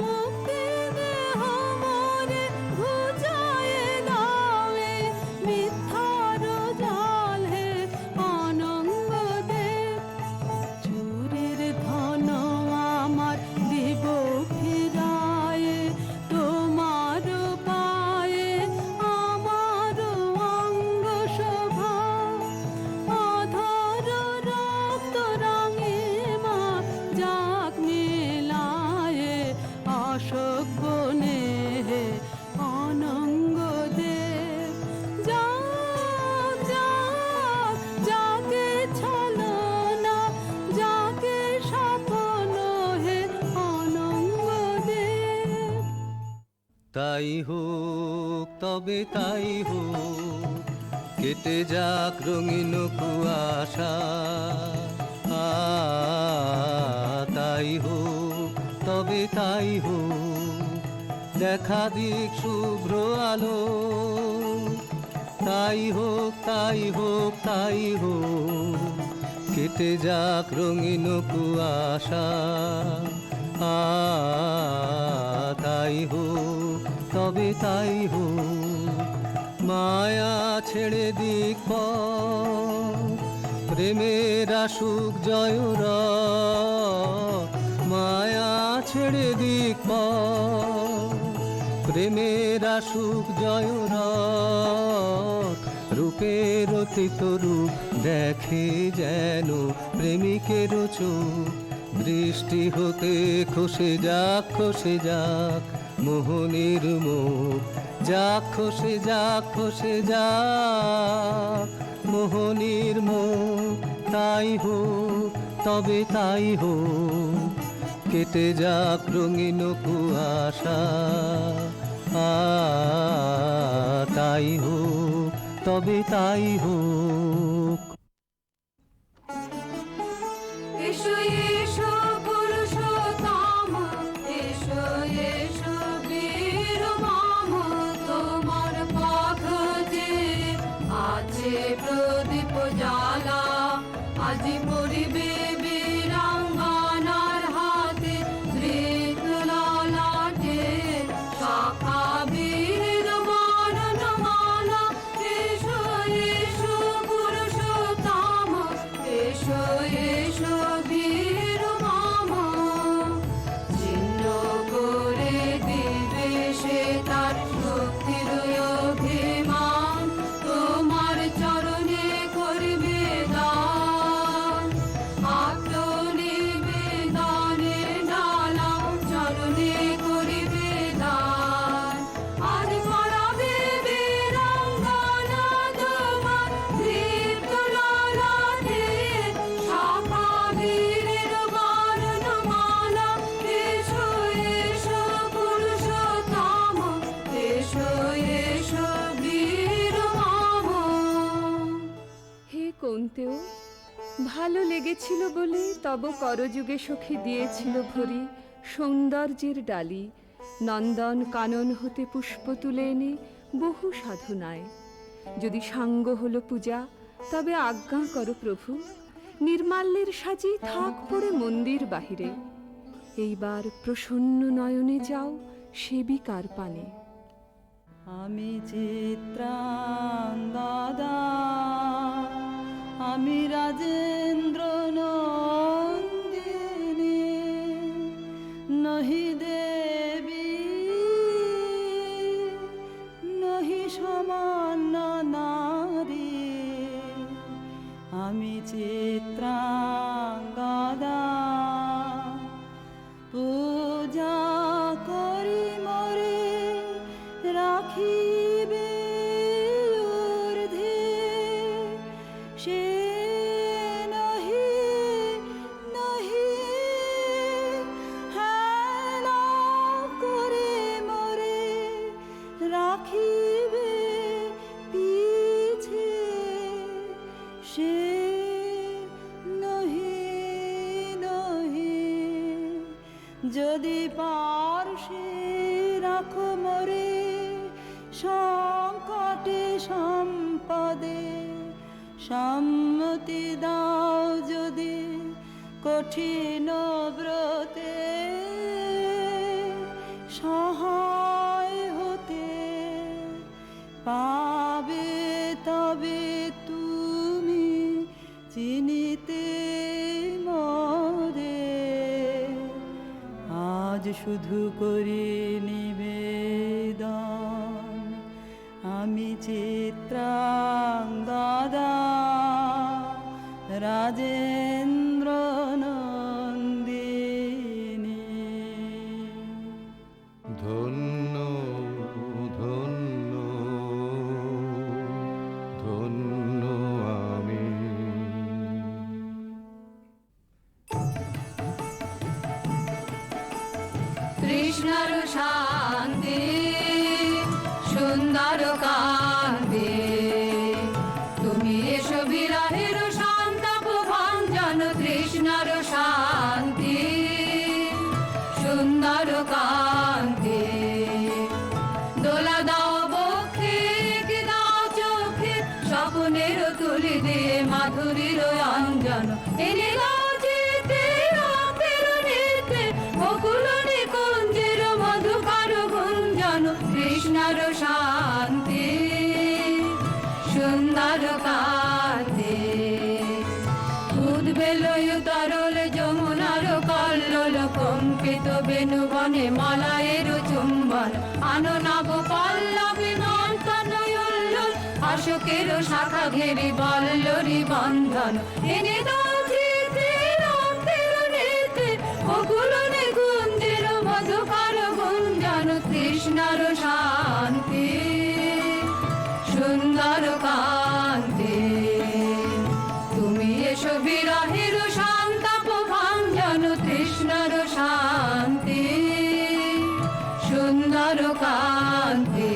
মুক্তি দেহ মোরে ঘুচায়ে দাও মিথ্যার জাল হে অনঙ্গ দে। চোরের ধন আমার দিব ফিরায়ে তোমার পায়ে আমার অঙ্গ শোভা অধর রক্ত রঙে মা যাক মেলায়ে অশোক বনে হে অনঙ্গ দে। যাক যাক যাকে ছলনা যাকে স্বপ্ন হে অনঙ্গ দে। তাই হোক তবে তাই হোক কেটে যাক রঙিন কুয়াশা তাই হোক তবে তাই হোক দেখা দিক শুভ্র আলো তাই হোক তাই হোক তাই হোক কেটে যাক রঙিন কুয়াশা তাই হোক তবে তাই হোক মায়া ছেড়ে দিক পথ প্রেমের আসুক জয় রথ মায়া ছেড়ে দিক পথ প্রেমের আসুক জয় রথ রূপের অতীত রূপ দেখে যেন প্রেমিকের চোখ দৃষ্টি হতে খসে যাক মোহনের মুখ যাক খসে যাক মোহনের মুখ তাই হোক তবে তাই হোক কেটে যাক রঙিন কুয়াশা তাই হোক তবে তাই হোক। এসো এসো পুরুষোত্তম এসো এসো বীর মাম তোমার পথ যে আছে প্রদীপ জ্বালা আজি পরিবে বীরাঙ্গনার হাতে ধৃত ললাটে শাখা বীর বর্ণমালা। এসো এসো পুরুষোত্তম এসো এসো বীর মাম ছিন্ন করে দিবে সে তার শক্তির অভিমান তোমার চরণে অন্তেও ভালো লেগেছিল বলে তব করযুগে সখী দিয়েছিল ভরি সৌন্দর্যের ডালি, নন্দন কানন হতে পুষ্প তুলে এনে বহু সাধনায়। যদি সাঙ্গ হলো পূজা, তবে আজ্ঞা করো প্রভু, নির্মাল্যের সাজি থাক পড়ে মন্দির বাহিরে। এইবার প্রসন্ন নয়নে যাও সেবিকার পানে। আমি চিত্রাঙ্গদা, আমি রাজেন্দ্র নন্দিনী, নহি দেবী নহি সমান্য নারী। আমি চিত্রাঙ্গদা, পূজা করি মরে রাখিবে ঊর্ধ্বে, সে নহি নহি হেলা করে মরে রাখিবে পিছে, সে নহি নহি। যদি পার্শ্বে রাখো মরে সংকটে সম্পদে, সম্মতি দাও যদি কঠিন ব্রতে, সহায় হতে পাবে তবে তুমি চিনিতে মরে। আজ শুধু করি নিবেদন, আমি চিত্রাঙ্গদা, রাজেন্দ্র নন্দিনী। ধন্য ধন্য ধন্য আমি। কৃষ্ণর শান্তি সুন্দর কান্তি, তুমি এসো বিরহের সন্তাপ ভঞ্জন। কৃষ্ণর শান্তি সুন্দর কান্তি, দোলা দাও বক্ষে কি দাও চোখে, স্বপ্নের তুলি দিয়ে মাধুরীর অঞ্জন। এনে দাও চিতে রক্তের নেত্রে, বকুল নিকুঞ্জের মধুকর গুঞ্জন। কৃষ্ণর শান্তি সুন্দর কান্তি, উদ্বেলয় তরল যমুনার কল্লোল, কম্পিত বেণুবনে মলয়ের চুম্বন। আনো নব পল্লবী মন্থন উল্লোল, অশোকের শাখা ঘেরি বল্লরি বন্ধন। এনে দাও চিতে রক্তের নেত্রে, বকুল নিকুঞ্জের মধুকর গুঞ্জন। কৃষ্ণর শান্তি সুন্দর কান্তি, তুমি এসো বিরহের সন্তাপ ভঞ্জন। কৃষ্ণর শান্তি সুন্দর কান্তি।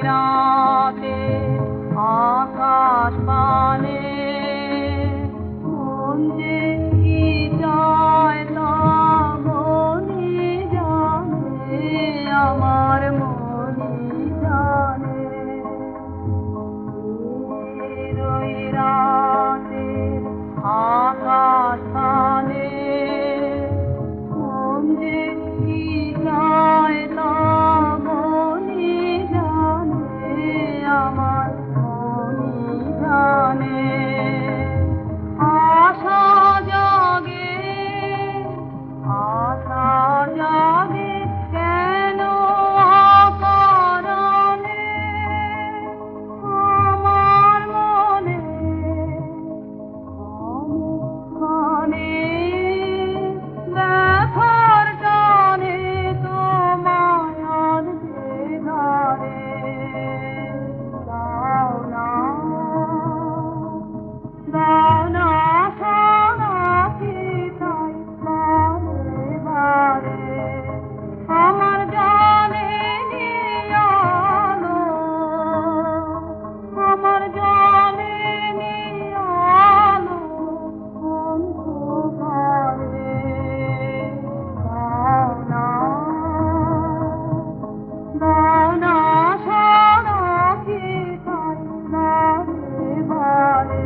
রাতে আকাশ পানে মন যে কি চায় তা মনই জানে, আমার মনই জানে। ওই রাতে আকাশ পানে মন যে কি চায় তা মনই জানে, আমার মনই জানে। আশা জাগে, আশা জাগে কেন অকারণে আমার মনে, ক্ষণে ব্যথার টানে তোমায় আনতে ধারে। দাও না, দাও না সারাটি তাই বারে বারে আমার জানে নিয়ালো, আমার জানে নিয়ালো অন্ধকারে। দাও না, দাও না সারাটি তাই বারে বারে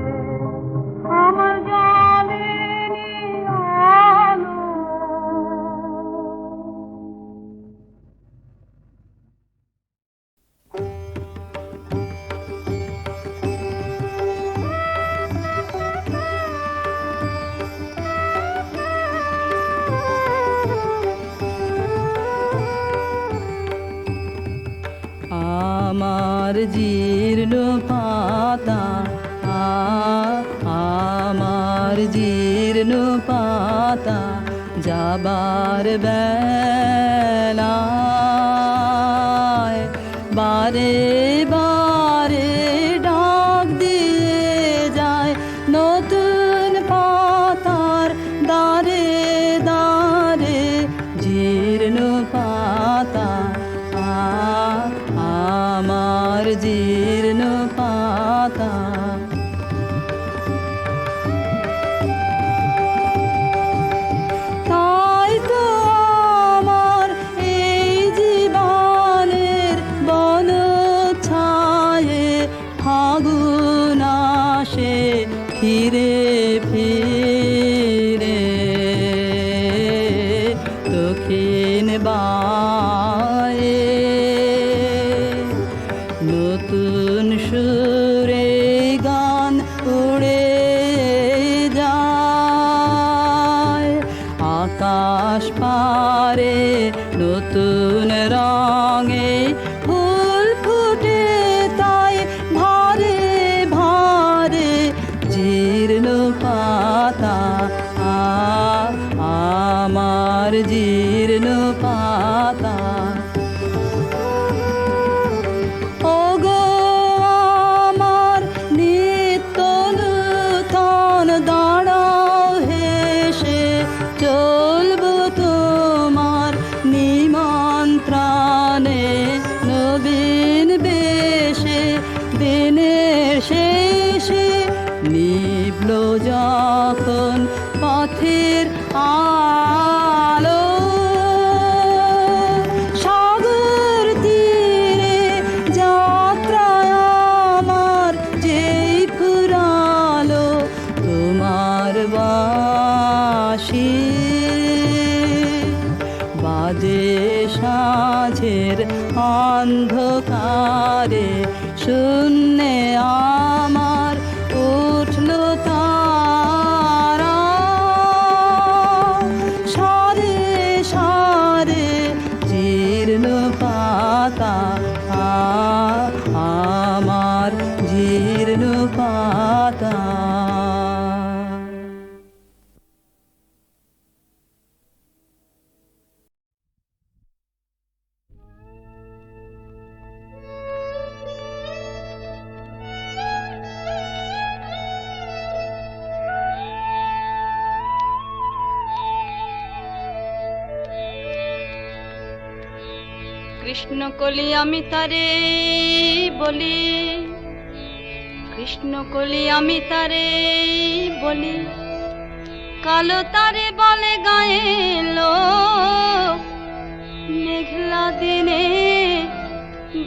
আমার জানে নিয়ালো। আমার জীর্ণ পাতা, আমার জীর্ণ পাতা যাবার বেলায় বারে বারে ডাক দিয়ে যায় নতুন পাতার দারে দারে। জীর্ণ পাতা, আমার জীর্ণ পাতা। তাই তো আমার এই জীবনের বন ছায়ে ফাগুন আসে ফিরে ফিরে, দক্ষিণ বায়ে নতুন সুরে গান উড়ে যায়। আকাশ পারে নতুন রঙে ফুল ফুটে তাই ভারে ভারে। জীর্ণ পাতা, আমার জীর্ণ পাতা। ওগো আমার নিত্য নূতন দাঁড়াও হেসে, চলবো তোমার নিমন্ত্রণে নবীন বেশে। দিনের শেষে নিভল যখন পথের আলো, সাগর তীরে যাত্রায় আমার যেই ফুরালো তোমার বাঁশি বাজে সাঁঝের অন্ধকারে। শূন্যে আমার উঠল তারা, সারে সারে জীর্ণ পাতা, আমার জীর্ণ পাতা। কৃষ্ণ কলি আমি তারে বলি, কৃষ্ণ কলি আমি তারে বলি, কালো তারে বলে গায়ে লোক, মেঘলা দিনে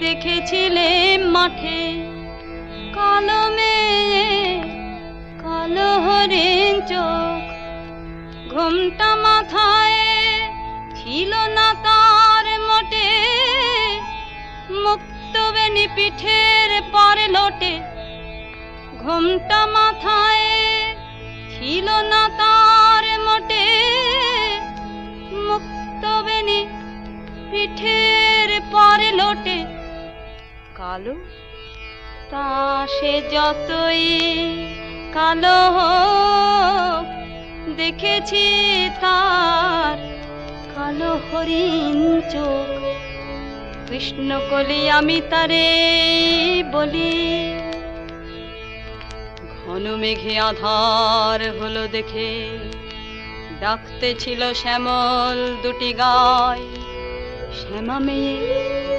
দেখেছিলে মাঠে, কালো মেয়ে কালো হরিণ চোখ, ঘুমটা মাথায় ছিল না তার মোটে, মুক্ত বেনি পিঠের পরে লোটে, ঘুমটা মাথায় ছিল না তার মোটে, মুক্ত বেনি পিঠের পরে লোটে, কালো তা সে যতই কালো হোক, দেখেছি তার কালো হরিণ চোখ, কৃষ্ণ কলি আমি তারে বলি। ঘন মেঘে আধার হলো দেখে, ডাকতে ছিল শ্যামল দুটি গায়, শ্যামা মেয়ে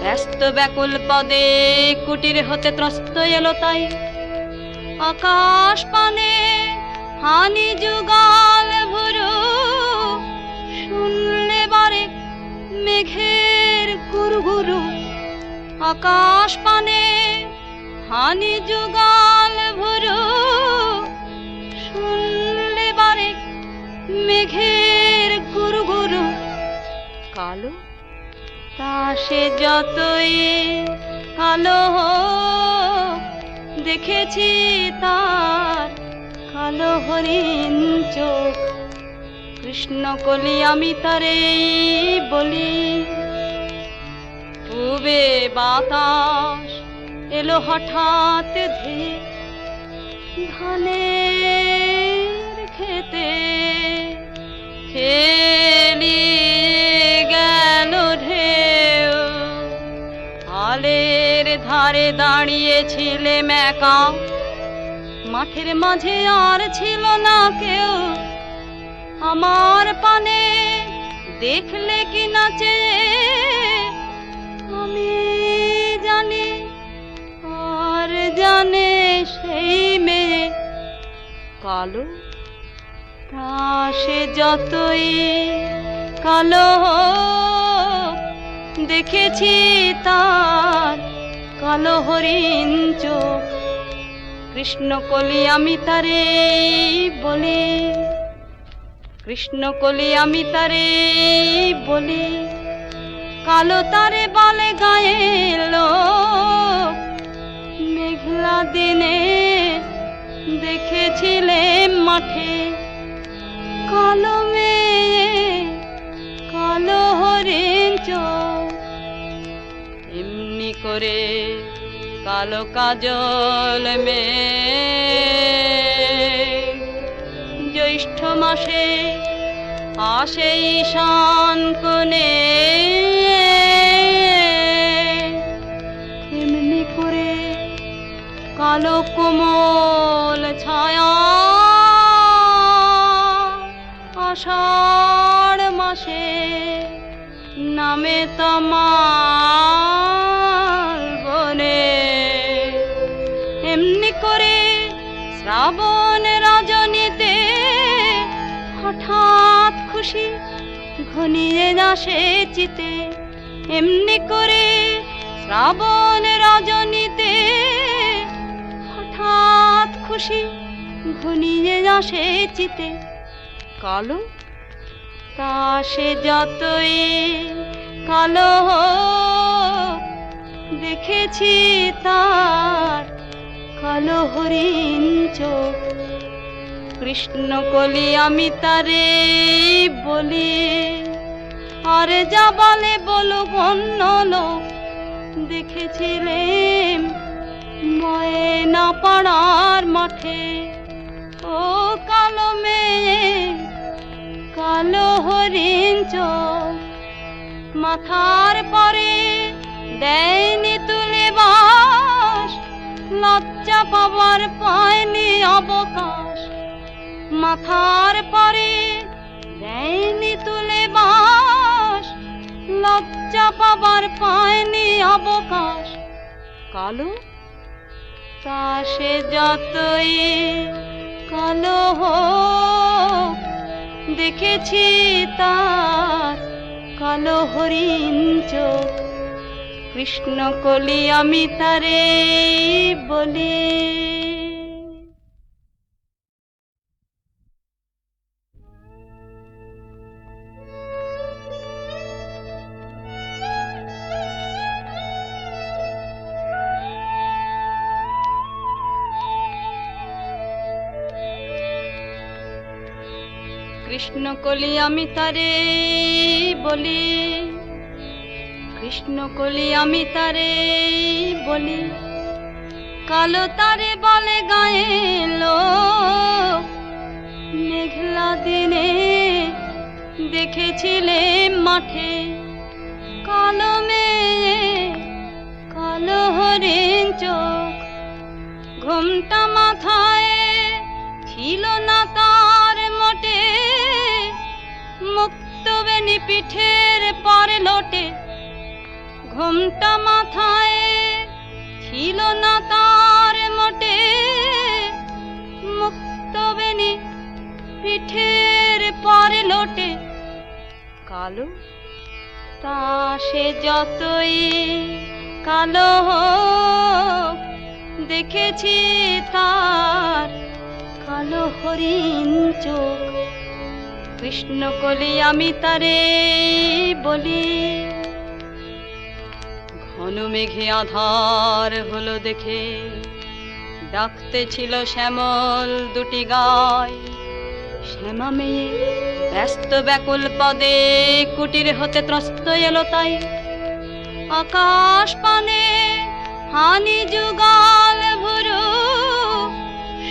ব্যস্ত ব্যাকুল পদে কুটির হতে ত্রস্ত এলো তাই, আকাশ পানে হানি যুগাল ভুরু, শুনলে বারে মেঘের গুরু গুরু, আকাশ পানে হানি যুগাল ভুরু, শুনলে বারে মেঘের গুরু গুরু, কালো তা সে যতই কালো হোক, দেখেছি তার কালো হরিণ চোখ, কৃষ্ণ কলি আমি তারে বলি। পূবে বাতাস এলো হঠাৎ ধেয়ে, ধানের খেতে খেলি গেল ঢেউ, আলের ধারে দাঁড়িয়েছিলে একা, মাঠের মাঝে আর ছিল না কেউ, আমার পানে দেখলে কি নাচে, আমি জানি আর জানে সেই মেয়ে, কালো তা সে যতই কালো হোক, দেখেছি তার কালো হরিণ চোখ, কৃষ্ণ কলি আমি তারে বলি, কৃষ্ণ কলি আমি তারে বলি, কালো তারে বলে গায়ে লোক, মেঘলা দিনে দেখেছিলে মাঠে, কালো মেয়ে কালো হরিণ চোখ, এমনি করে কালো কাজল মেয়ে জ্যৈষ্ঠ মাসে আসে ঈশান কোণে, এমনি করে কালো কোমল ছায়া আষাঢ় মাসে নামে তমাল বনে, এমনি করে শ্রাবণ রজনীতে হঠাৎ খুশি ঘনিয়ে আসে চিতে, এমনি করে শ্রাবণ রজনীতে হঠাৎ খুশি ঘনিয়ে আসে চিতে, কালো তা সে যতই কালো হোক, দেখেছি তার কালো হরিণ চোখ, কৃষ্ণ কলি আমি তারে বলি। আর যা বলে বলুক অন্য লোক, দেখেছিলেন ময়না পাড়ার মাঠে, ও কালো মেয়ে কালো হরিণ চোখ, মাথার পরে দেয়নি তুলে বাস, লজ্জা পাবার পায়নি অবকাশ, মাথার পরে দেয়নি তুলে বাস, লজ্জা পাবার পায়নি অবকাশ। কালো তা সে যতই কালো হোক, দেখেছি তার কালো হরিণ চোখ। কৃষ্ণ কলি আমি তারে বলি। কৃষ্ণ কলি আমি তারে বলি, কৃষ্ণ কলি আমি তারে বলি। কালো তারে বলে গায়ে লোক, মেঘলা দিনে দেখেছিলে মাঠে। কালো মেয়ে কালো হরিণ চোখ, ঘোমটা মাথায় ছিল না তার মোটে। মুক্ত বেনি পিঠের পরে লোটে, ঘোমটা মাথায় ছিল না তার মোটে। মুক্ত বেনি পিঠের পরে লোটে। কালো তা সে যতই কালো হোক, দেখেছি তার কালো হরিণ চোখ। কৃষ্ণ কলি আমি তারে বলি। ঘন মেঘে আধার হলো দেখে, ডাকতে ছিল শ্যামল দুটি গায়। শ্যামা মেয়ে ব্যস্ত ব্যাকুল পদে কুটির হতে ত্রস্ত এলো তাই। আকাশ পানে হানি যুগাল ভুরু,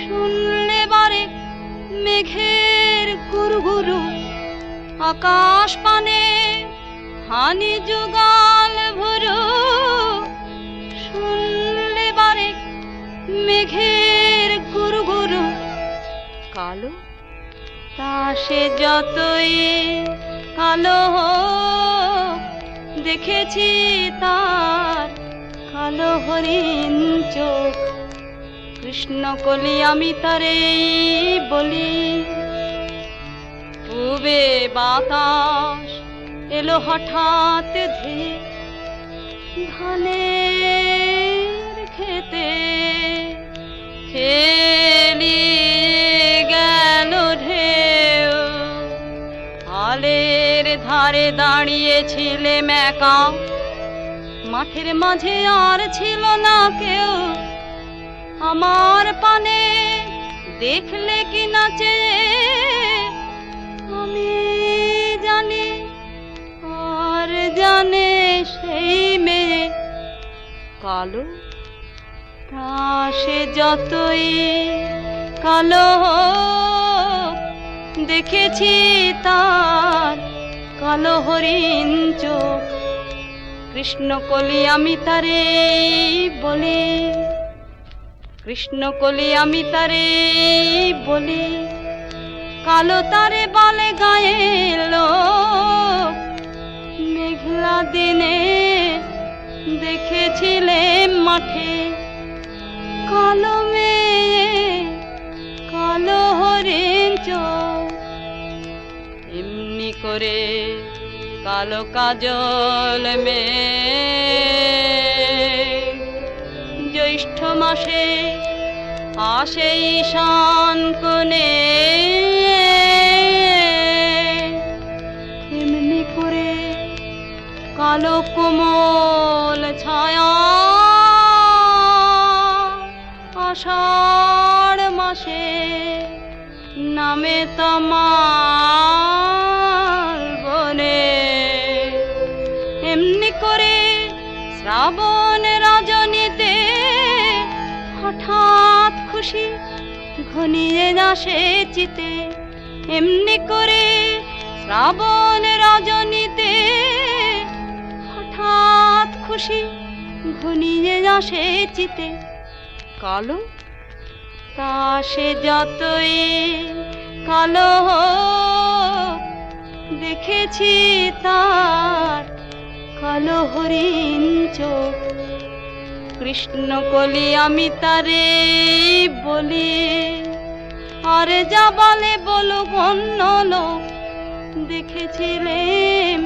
শুনলে বারে মেঘের গুরুগুরু। আকাশ পানে হানি যুগাল ভুরু, শুনলে বারে মেঘের গুরুগুরু। কালো তা সে যতই কালো হোক, দেখেছি তার কালো হরিণ চোখ। কৃষ্ণ কলি আমি তারে বলি। পূবে বাতাস এলো হঠাৎ ধেয়ে, ধানের খেতে খেলি গেল ঢেউ। আলের ধারে দাঁড়িয়েছিলে মেকা, মাঠের মাঝে আর ছিল না কেউ। আমার পানে দেখলে কি নাচে, আমি জানি আর জানে সেই মেয়ে। কালো তা সে যতই কালো হোক, দেখেছি তার কালো হরিণ চোখ। কৃষ্ণ কলি আমি তারে বলি, কৃষ্ণ কলি আমি তারে বলি। কালো তারে বলে গায়ে লোক, মেঘলা দিনে দেখেছিলে মাঠে। কালো মেয়ে কালো হরিণ চোখ। এমনি করে কালো কাজল মেঘ জ্যৈষ্ঠ মাসে আসে ঈশান কোণে। এমনি করে কালো কোমল ছায়া আষাঢ় মাসে নামে তমাল বনে। এমনি করে শ্রাবণ রজনীতে হঠাৎ খুশি ঘনিয়ে আসে চিতে। এমনি করে শ্রাবণ রজনীতে হঠাৎ খুশি ঘনিয়ে আসে চিতে। কালো তা সে যতই কালো হোক, দেখেছি তার কালো হরিণ চোখ কৃষ্ণ কলি আমি তারে বলি, আরে যা বলে বলুক অন্য লোক, দেখেছিলেন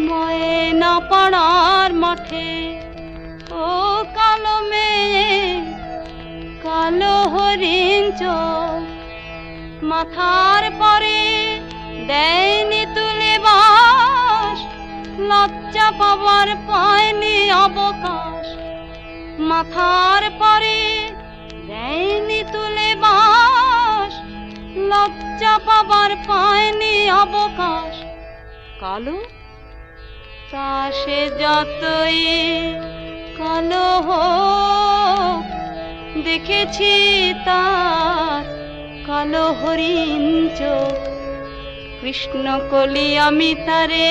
ময়না পাড়ার মাঠে ও কালো মেয়ে কালো হরিণ চোখ, মাথার পরে দেয়নি তুলে বাস, লজ্জা পাবার পায়নি অবকাশ, মাথার পরে দেয়নি তুলে বাস, লজ্জা পাবার পায়নি অবকাশ। কালো তা সে যতই কালো হোক, দেখেছি তার কালো হরিণ চোখ, কৃষ্ণ কলি আমি তারে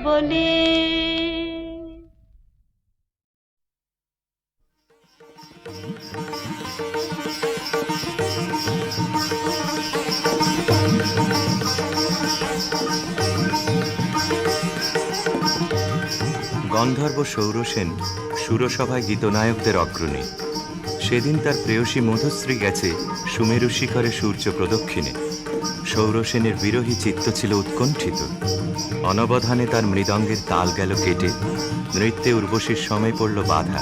বলি। গন্ধর্ব সৌরসেন সুরসভায় গীতনায়কদের অগ্রণী। সেদিন তার প্রেয়সী মধুশ্রী গেছে সুমেরু শিখরে সূর্য প্রদক্ষিণে। সৌরসেনের বিরহী চিত্ত ছিল উৎকণ্ঠিত। অনবধানে তার মৃদঙ্গের তাল গেল কেটে, নৃত্যে উর্বশীর সময় পড়ল বাধা।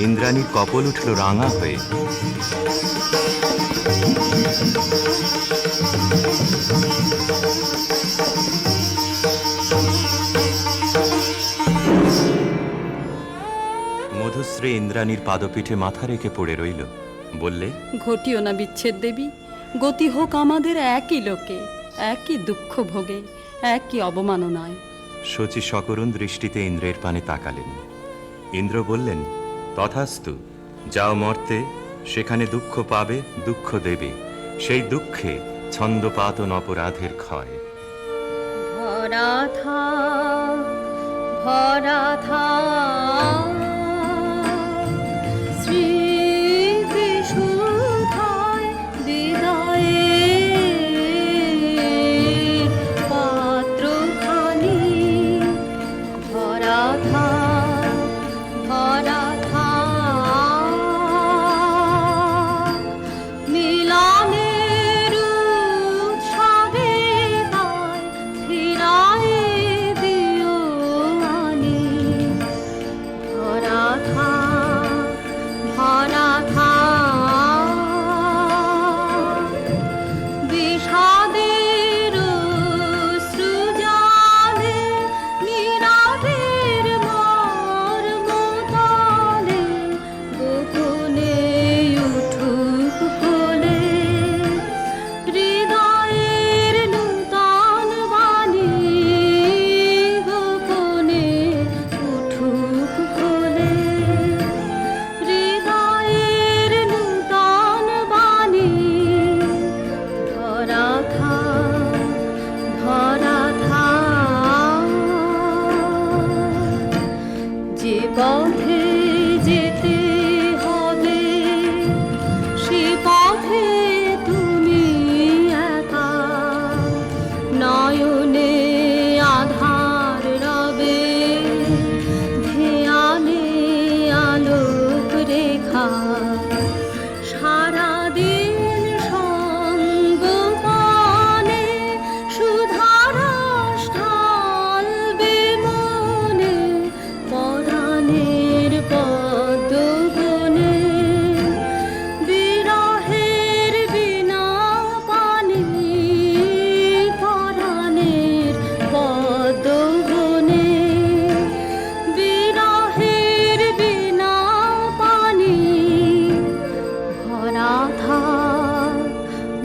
ইন্দ্রাণীর কপল উঠল রাঙা হয়ে। মধুশ্রী ইন্দ্রাণীর পাদপীঠে মাথা রেখে পড়ে রইল। বললে, ঘটিও না বিচ্ছেদ দেবী, গতি হোক আমাদের একই লোকে, একই দুঃখ ভোগে, একই অবমাননায়। শচী সকরুণ দৃষ্টিতে ইন্দ্রের পানে তাকালেন। ইন্দ্র বললেন, তথাস্তু, যাও মর্তে, সেখানে দুঃখ পাবে, দুঃখ দেবে, সেই দুঃখে ছন্দপাতন অপরাধের ক্ষয়। ভরা থাক ভরা থাক স্মৃতিসুধায় হৃদয়ে পাত্রখানি, ভরা থাক ভরা থাক মিলনের উৎসবে তাই ফিরায়ে দিও আনি, ভরা থাক ভরা থাক বিষাদের সৃজালে নীরবের মর্মতলে, গোপনে উঠুক বলে হৃদয়ের নূতন বাণী, গোপনে উঠুক বলে হৃদয়ের নূতন বাণী, ভরা থাক ভরা থাক যে পথে যেতে হবে, সে পথে তুমি একা, নয়নে আধার রবে, ধ্যানে আলোক রেখা, সারাদিন সঙ্গপানে সুধারস ঢালবে মনে, পরাণের পদ্মবনে বিরহের বিনা পানি, পরাণের পদ্মবনে বিরহের বিনা পানি, ভরা থাক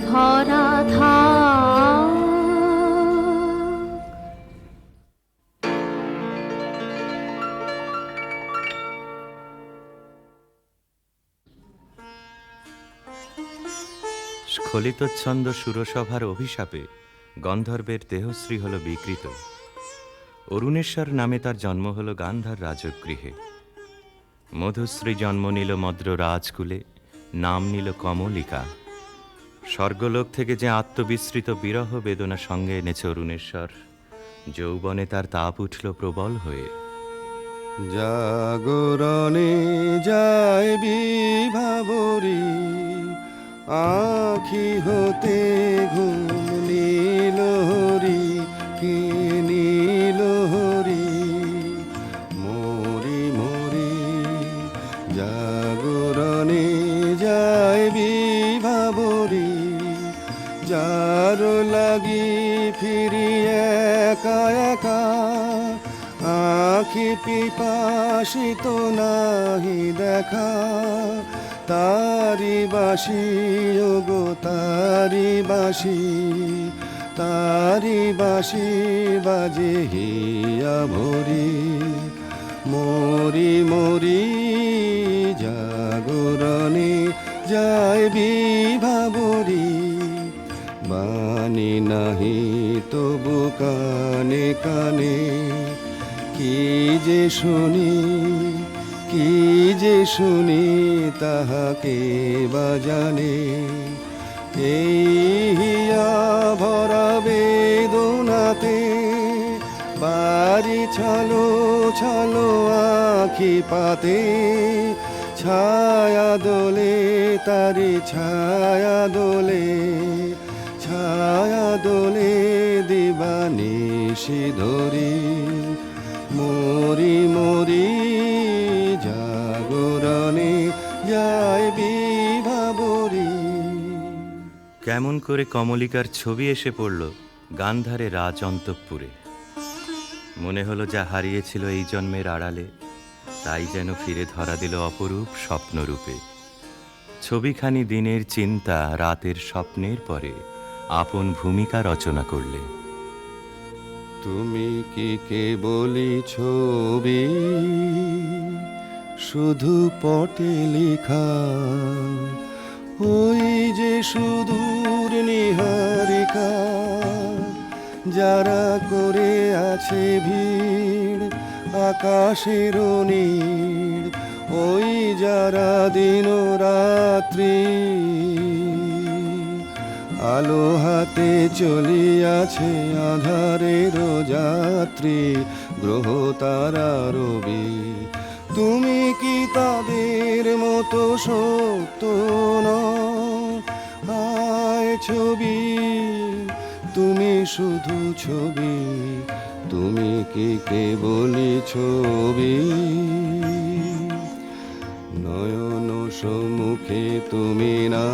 ভরা থাক। স্খলিতচ্ছন্দ সুরসভার অভিশাপে গন্ধর্বের দেহশ্রী হল বিকৃত। অরুণেশ্বর নামে তার জন্ম হল গান্ধার রাজগৃহে। মধুশ্রী জন্ম নিল মদ্র রাজকুলে, নাম নিল কমলিকা। স্বর্গলোক থেকে যে আত্মবিস্মৃত বিরহ বেদনা সঙ্গে এনেছে অরুণেশ্বর, যৌবনে তার তাপ উঠল প্রবল হয়ে। জাগরণে যায় বিভাবরী, আখি হতে ঘুম নীলহরি, কি নীলহরি। মরি মরি জাগরণে যায় বিভাবরী, যার লাগি ফিরি একা একা, আখি পিপাসিত নাহি দেখা। তারি বাসি ওগো তারি বাসি, তারি বাসি বাজে হিয়া ভরি। মরি মরি জাগরণে যায় বিভাবরী, বাণী নাহি তবু কানে কানে। কি যে শুনি, কি যে শুনি, তাহাকে বা জানে। এই হিয়া ভরা বেদনাতে বাড়ি ছালো ছালো আখি পাতে। ছায়া দোলে তারি ছায়া দোলে, ছায়া দোলে দিবানিশি ধরি। মরি মরি জাগরণে যায় বিভাবরী। কেমন করে কমলিকার ছবি এসে পড়ল গান্ধারে রাজ অন্তঃপুরে। মনে হলো যা হারিয়েছিল এই জন্মের আড়ালে, তাই যেন ফিরে ধরা দিল অপরূপ স্বপ্নরূপে। ছবিখানি দিনের চিন্তা রাতের স্বপ্নের পরে আপন ভূমিকা রচনা করলে। তুমি কি কেবলই ছবি, শুধু পটে লেখা, ওই যে সুদূর নিহারিকা, যারা করে আছে ভিড় আকাশের নীড়, ওই যারা দিন রাত্রি আলো হাতে চলিয়াছে আধারের যাত্রী, গ্রহ তারা রবি। তুমি কি তাদের মতো সত্য নও? আয় ছবি, তুমি শুধু ছবি, তুমি কি কেবলই ছবি। নয়ন সম্মুখে তুমি না,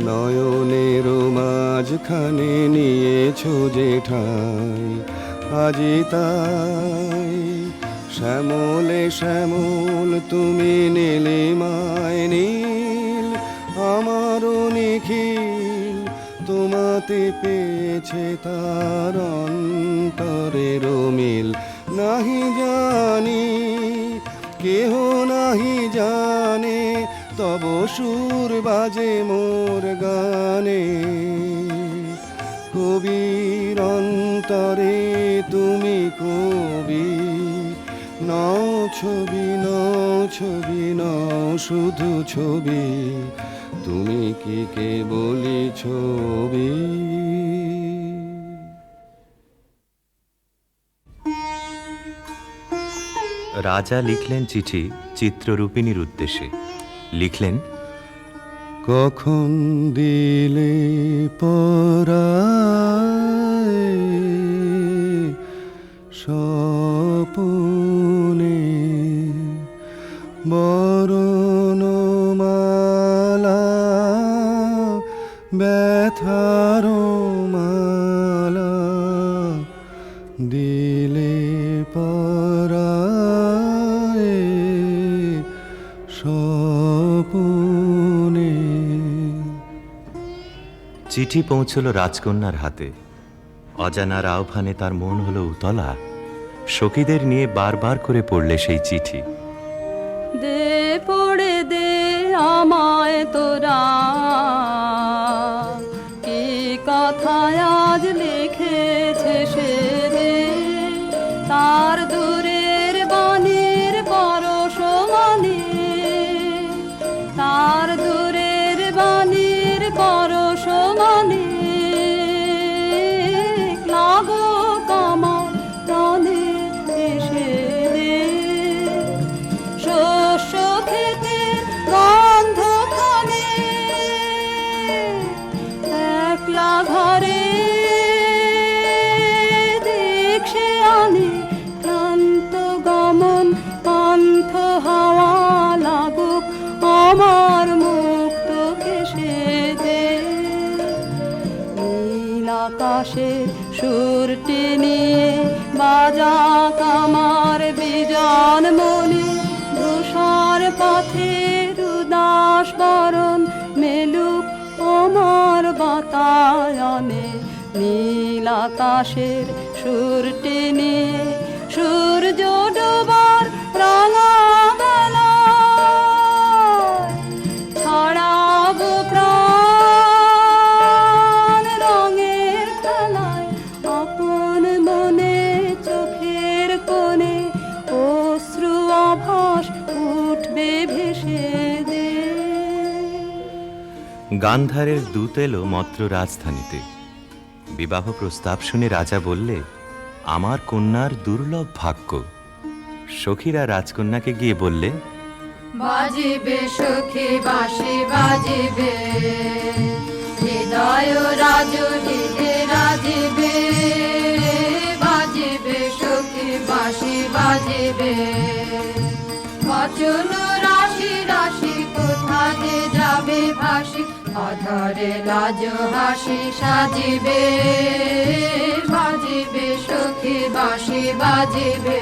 নয়নের মাঝখানে নিয়েছো যে ঠাই। আজি তাই শ্যামলে শ্যামল তুমি নীলিমায় নীল, আমারও নিখিল তোমাতে পেয়েছে তার অন্তরের মিল। নাহি জানি কেহ নাহি জানে, তব সুর বাজে মোর গানে। কবির অন্তরে তুমি কবি, নও ছবি নও ছবি নও শুধু ছবি, তুমি কি কেবলই ছবি। রাজা লিখলেন চিঠি চিত্ররূপিণীর উদ্দেশ্যে। লিখলেন, কখন দিলে পরায় স্বপনে বরণমালা, ব্যথার মালা দিলে পরায় স্বপনে। চিঠি পৌঁছল রাজকন্যার হাতে। অজানার আহ্বানে তার মন হলো উতলা। সখীদের নিয়ে বারবার করে পড়লে সেই চিঠি। দে পড়ে দে আমায় তোরা, কি কথায় আজ লিখেছে সে দে। তার দূরের বাণীর পরশ মানে, তার দূরের বাণীর পরশ মানে। শয়নে নীল আকাশের সুর টেনে সূর্য ডোবার রাঙা বেলায় ছড়াবো প্রাণ রঙের খেলায় আপন মনে চোখের কোণে অশ্রু আভাস উঠবে ভেসে দে। গান্ধারের দূত এলো মত্র রাজধানীতে। বিবাহ প্রস্তাব শুনে রাজা বললে, আমার কন্যার দুর্লভ ভাগ্য। সখীরা রাজকন্যাকে গিয়ে বললে, বাজিবে সখী বাঁশি বাজিবে, হৃদয় রাজনীতে রাজিবে। বাজিবে সখী বাঁশি বাজিবে, বচন রাশি রাশি কোথা যে যাবে ভাসি, অধরে লাজ হাসি সাজিবে। বাজিবে সখী বাঁশি বাজিবে,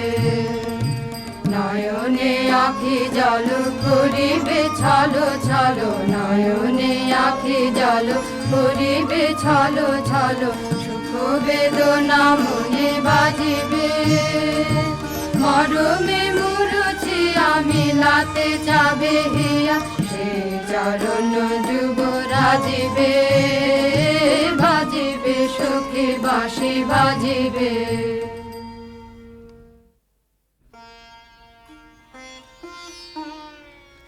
নয়নে আখি জল করিবে ছলো ছলো, নয়নে আখি জল করিবে ছলো ছলো। সুখ বেদনা মনে বাজিবে, মরমে মুরুছি আমি লাতে যাবে হিয়া, সে চরণ যুব রাজিবে। বাজিবে সখী বাঁশি বাজিবে।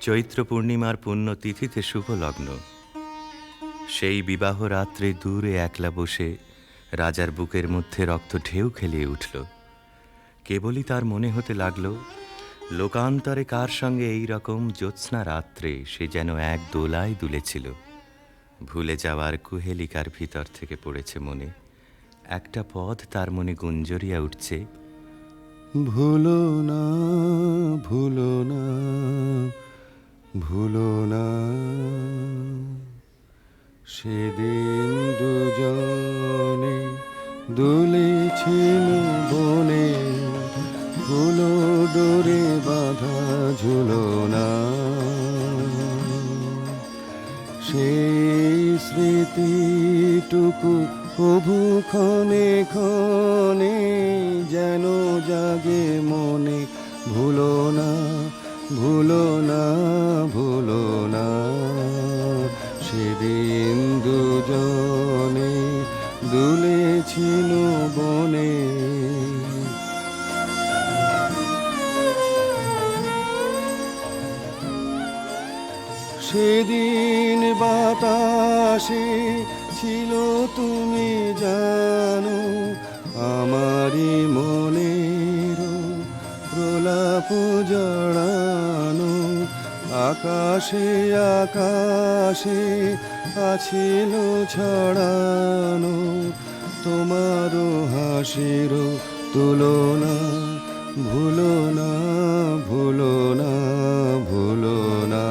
চৈত্র পূর্ণিমার পুণ্য তিথিতে শুভ লগ্ন। সেই বিবাহ রাত্রে দূরে একলা বসে রাজার বুকের মধ্যে রক্ত ঢেউ খেলিয়ে উঠল। কেবলই তার মনে হতে লাগল, লোকান্তরে কার সঙ্গে এই রকম জ্যোৎস্না রাত্রে সে যেন এক দোলায় দুলেছিল। ভুলে যাওয়ার কুহেলিকার ভিতর থেকে পড়েছে মনে একটা পদ, তার মনে গুঞ্জরিয়া উঠছে, ভুলো না ভুলো না ভুলো না, সেদিন দুজনে দুলেছিল বনে, ফুলো ডোরে বাঁধা ঝুলনা। সেই স্মৃতিটুকু প্রভু ক্ষণে ক্ষণে যেন জাগে মনে, ভুলো না ভুলো না ভুলো না, সেদিন দুজনে দুলেছিল বনে। সেদিন বাতাসে ছিল তুমি জানো, আমারই মনের প্রলাপ জড়ানো। আকাশে আকাশে আছিল ছড়ানো, তোমারও হাসির তুলনা। ভুলো না ভুলো না ভুলো না,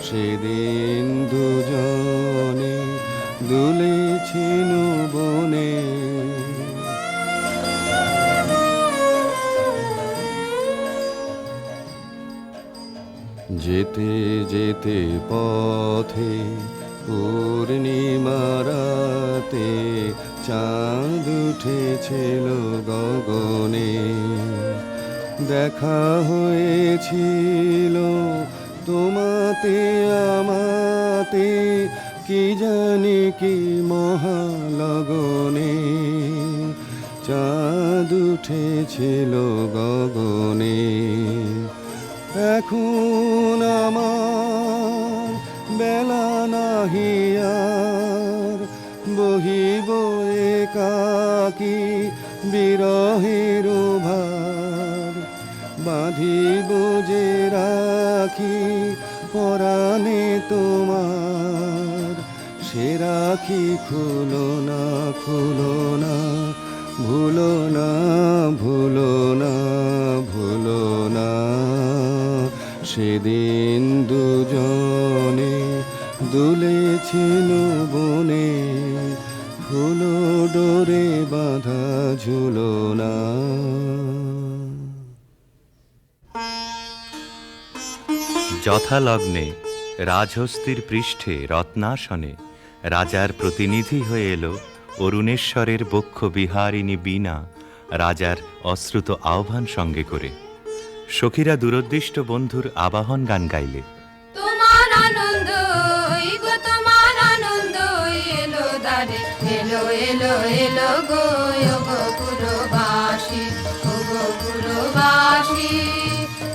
সেদিন দুজনে দুলেছিল বনে। যেতে যেতে পথে পূর্ণিমা রাতে চাঁদ উঠেছিল গগনে। দেখা হয়েছিল তোমাতে আমাতে, কি জানি কি মহালগনে। চাঁদ উঠেছিল গগনে, এখন আমার বেলা নাহি আর, বহিব একাকী বিরহের ভার। বাঁধিব যে রাখি পরাণে তোমার, সে রাখি খুলো না খুলো না, ভুলো না ভুলো না ভুলো না, সেদিন দুজনে দুলেছিল বনে, ফুলো ডোরে বাঁধা ঝুলনা। যথালগ্নে রাজহস্তির পৃষ্ঠে রত্নাসনে রাজার প্রতিনিধি হয়ে এলো অরুণেশ্বরের বক্ষ বিহারিণী বীণা রাজার অশ্রুত আহ্বান সঙ্গে করে। সখীরা দূরদৃষ্ট বন্ধুর আবাহন গান গাইলে। তোমার আনন্দ গো তোমার আনন্দ এলো দারে এলো এলো এলো গো পুরবাসী ও গো পুরবাসী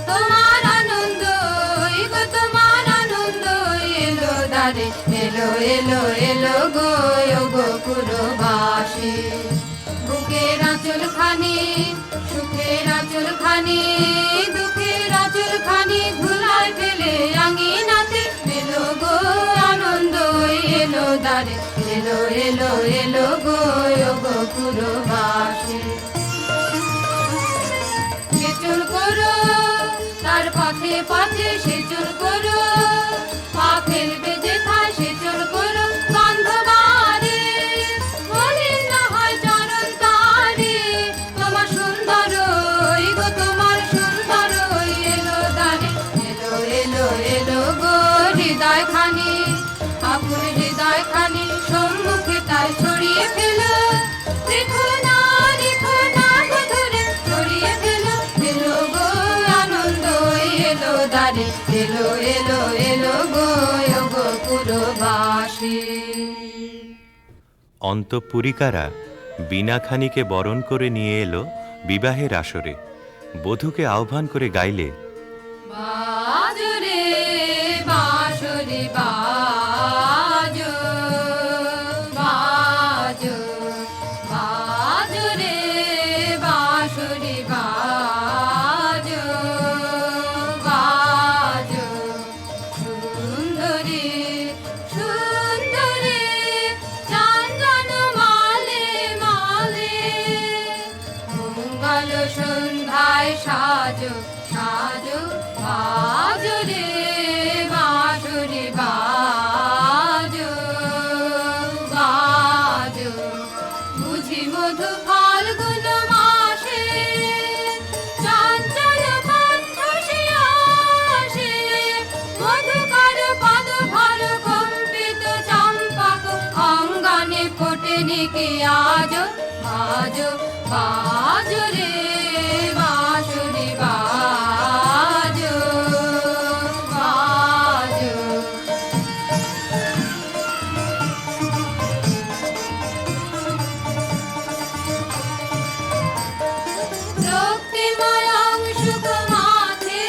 তোমার আনন্দ গো তোমার আনন্দ এলো দারে এলো এলো এলো গো পুরবাসী বুকের আঁচল খানি সুখের আঁচল খানি দুঃখের আঁচল খানি ধুলায় ফেলে আঙিনাতে এলো গো আনন্দ এলো দারে এলো এলো এলো গো পুরবাসী সেচন করো তার পথে পথে সেচন করো পা ফেলবে যেথায় সেচন করো বান্ধবারে মলিন না হয় চরণ তারে তোমার সুন্দর গো তোমার সুন্দর এলো দারে এলো এলো এলো গো হৃদয় খানি আপুর হৃদয় খানি সম্মুখে তাই ছড়িয়ে ফেলো দেখো না গো ধরে ছড়িয়ে ফেলো এলো গো আনন্দ এলো দারে এলো এলো এলো গো পুরবাসী অন্তঃপুরিকারা বীণাখানিকে বরণ করে নিয়ে এলো বিবাহের আসরে। বধূকে আহ্বান করে গাইলে। বাজো রে বাঁশরি বাজো বাজো বাজো রে বাঁশরি বাজো বাজো সুন্দরী সুন্দরী চন্দন মালে মালে মঙ্গল সন্ধ্যায় সাজো সাজো বাজো রে বাঁশরি বাজো বাজো বুঝি মধু ফাল্গুন মাসে চঞ্চল কণ্ঠ সে আসে মধুকর পদ ভর কম্পিত চম্পক অঙ্গনে ফোটেনি কি আজো বাজো বাজো রে বাঁশরি বাজো বাজো রক্তিময় অংশুক মাথে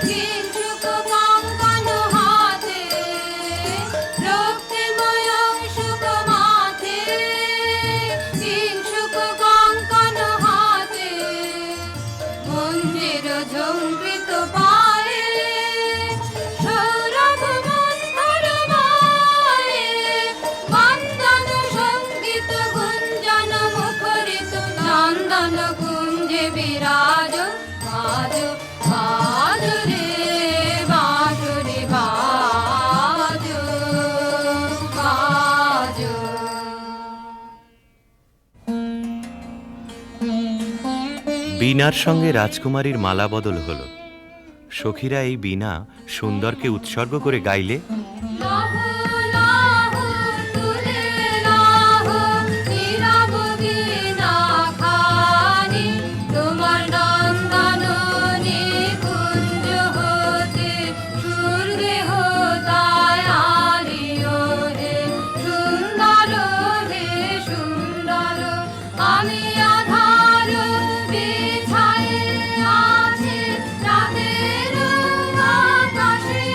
কিঞ্চুক কঙ্কণ হাতে রক্তিময় অংশুক মাথে কিঞ্চুক কঙ্কণ হাতে মঞ্জির ঝঙ্কৃত পায়ে সৌরভ মন্থর মায়ে বন্দন সঙ্গীত গুঞ্জন মুখরিত নন্দন কুঞ্জে বিরাজ বাজো বাজো রে বাঁশরি বাজো বাজো বীণার সঙ্গে রাজকুমারীর মালা বদল হলো। সখীরা এই বীণা সুন্দরকে উৎসর্গ করে গাইলে। লাহো লাহো তুলে লাহো নীরব বীণা খানি তোমার নন্দন নিকুঞ্জ হতে সুরগে হোতায় আলিও হে সুন্দর আমি আধার বিছায়ে আছে রাতের আকাশে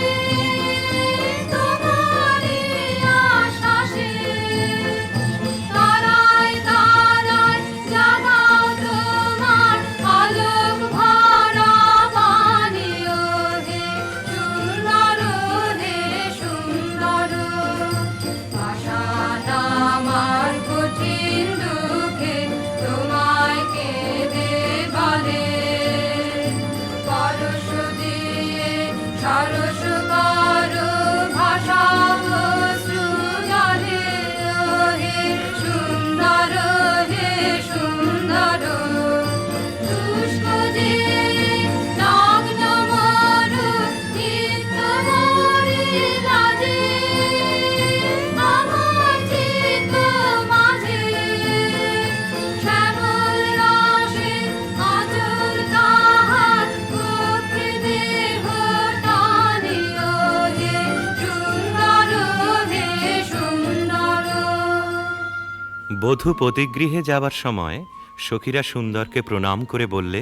বধূ পতিগৃহে যাবার সময় সখীরা সুন্দরকে প্রণাম করে বললে,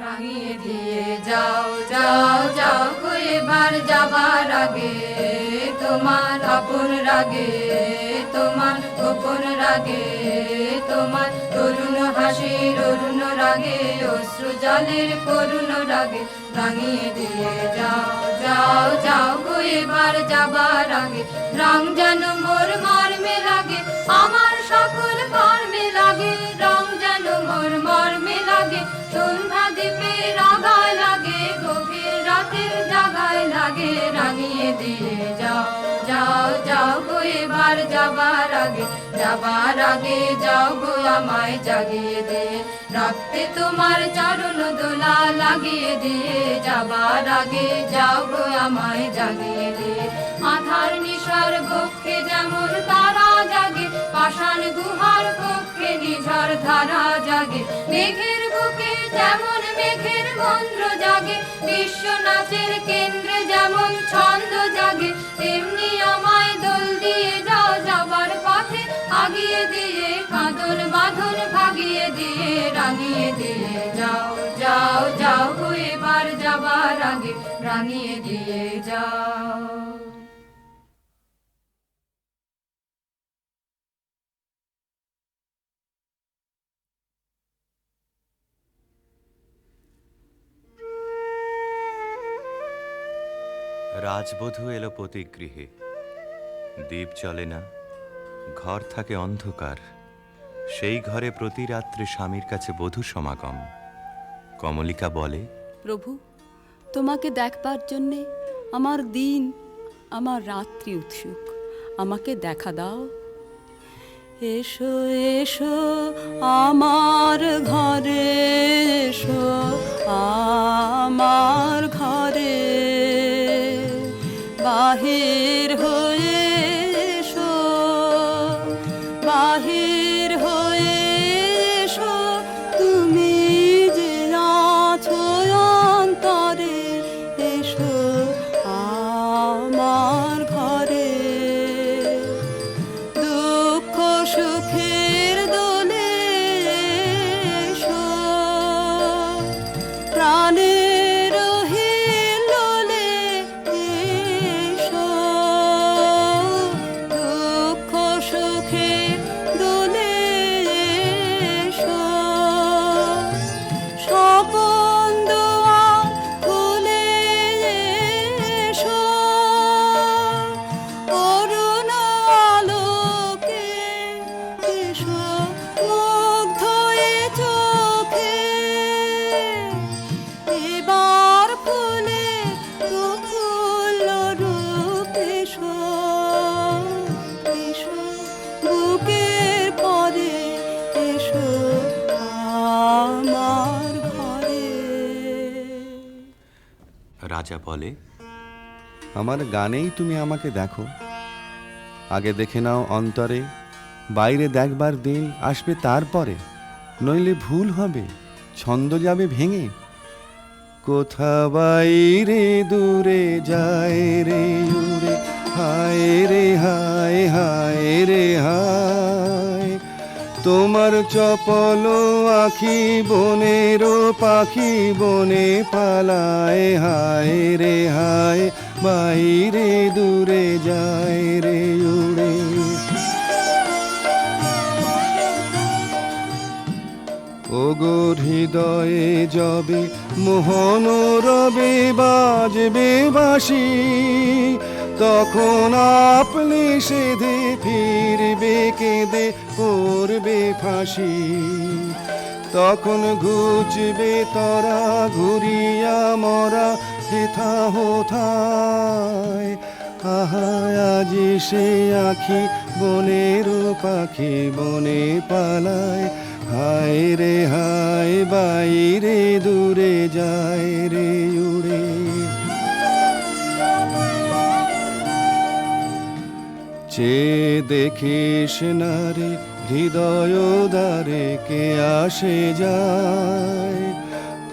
রাঙিয়ে দিয়ে যাও যাও যাও গো এবার যাবার আগে, তোমার আপন রাগে তোমার গোপন রাগে, তোমার তরুণ হাসির অরুণ রাগে অশ্রু জলের করুণ রাগে, রাঙিয়ে দিয়ে যাও যাও যাও গো এবার যাবার আগে, রং যেন মোর মর্মে লাগে আমার সকল কর্মে লাগে, রং যেন মোর মর্মে লাগে সন্ধ্যা দ্বীপে রাগায় লাগে, গভীর রাতের জাগায় লাগে, রাঙিয়ে দিয়ে যাও যাও যাও গো এবার যাবার আগে, যাবার আগে যাও গো আমায় জাগিয়ে দে, রক্তে তোমার চরণ দোলা লাগিয়ে দিয়ে, যাবার আগে যাও গো আমায় জাগিয়ে দে, আধার নিশার বক্ষে যেমন তারা জাগে, পাষাণ গুহার কক্ষে নিঝড় ধারা জাগে, মেঘের বুকে যেমন মেঘের মন্ত্র জাগে, বিশ্ব নাচের কেন্দ্রে যেমন ছন্দ জাগে, তেমনি আমায় দোল দিয়ে যাও যাবার পথে আগিয়ে দিয়ে, কাঁদন বাঁধন ভাগিয়ে দিয়ে, রাঙিয়ে দিয়ে যাও যাও যাও গো এবার যাবার আগে, রাঙিয়ে দিয়ে যাও। রাজবধূ এলো পতিগৃহে। দীপ জ্বলে না, ঘর থাকে অন্ধকার। সেই ঘরে প্রতি রাত্রে স্বামীর কাছে বধূ সমাগম। কমলিকা বলে, প্রভু, তোমাকে দেখবার জন্যে আমার দিন আমার রাত্রি উৎসুক, আমাকে দেখা দাও। এসো এসো আমার ঘরে, এসো আমার ঘরে, বাহির হয়ে এসো, বাহির হয়ে এসো, তুমি যে আছো অন্তরে, এসো আমার ঘরে। দুঃখ সুখের দোলে এসো, প্রাণের হিল্লোলে এসো, দুঃখ সুখের দোলে এসো, স্বপন দুয়ার খুলে এসো, করুণ আলোকে এসো, মুগ্ধ এ চোখে, এবার ফুলে প্রফুল্ল রূপ এসো, এসো বুকের পরে, এসো আমার ঘরে। রাজা বলে, আমার গানেই তুমি আমাকে দেখো, আগে দেখে নাও অন্তরে, বাইরে দেখবার দিন আসবে তারপরে, নইলে ভুল হবে, ছন্দ যাবে ভেঙে। কোথা বাইরে দূরে যায় রে উড়ে, হায় রে হায়, হায় রে হায়, তোমার চপল আখি বনেরও পাখি বনে পালায়, হায় রে হায়, বাইরে দূরে যায় রে উড়ে। ওগো হৃদয়ে যবে মোহন রবে বাজবে বাঁশি, তখন আপনি সেধে ফিরবে কেঁদে পড়বে ফাঁসি, তখন ঘুচবে তরা ঘুরিয়া মরা হেথা হোথায়, আহা আজি সে আখি বনের পাখি বনে পালায়, হায় রে হায়, বাইরে দূরে যায় রে উড়ে। চেয়ে দেখিস না রে হৃদয় দ্বারে কে আসে যায়,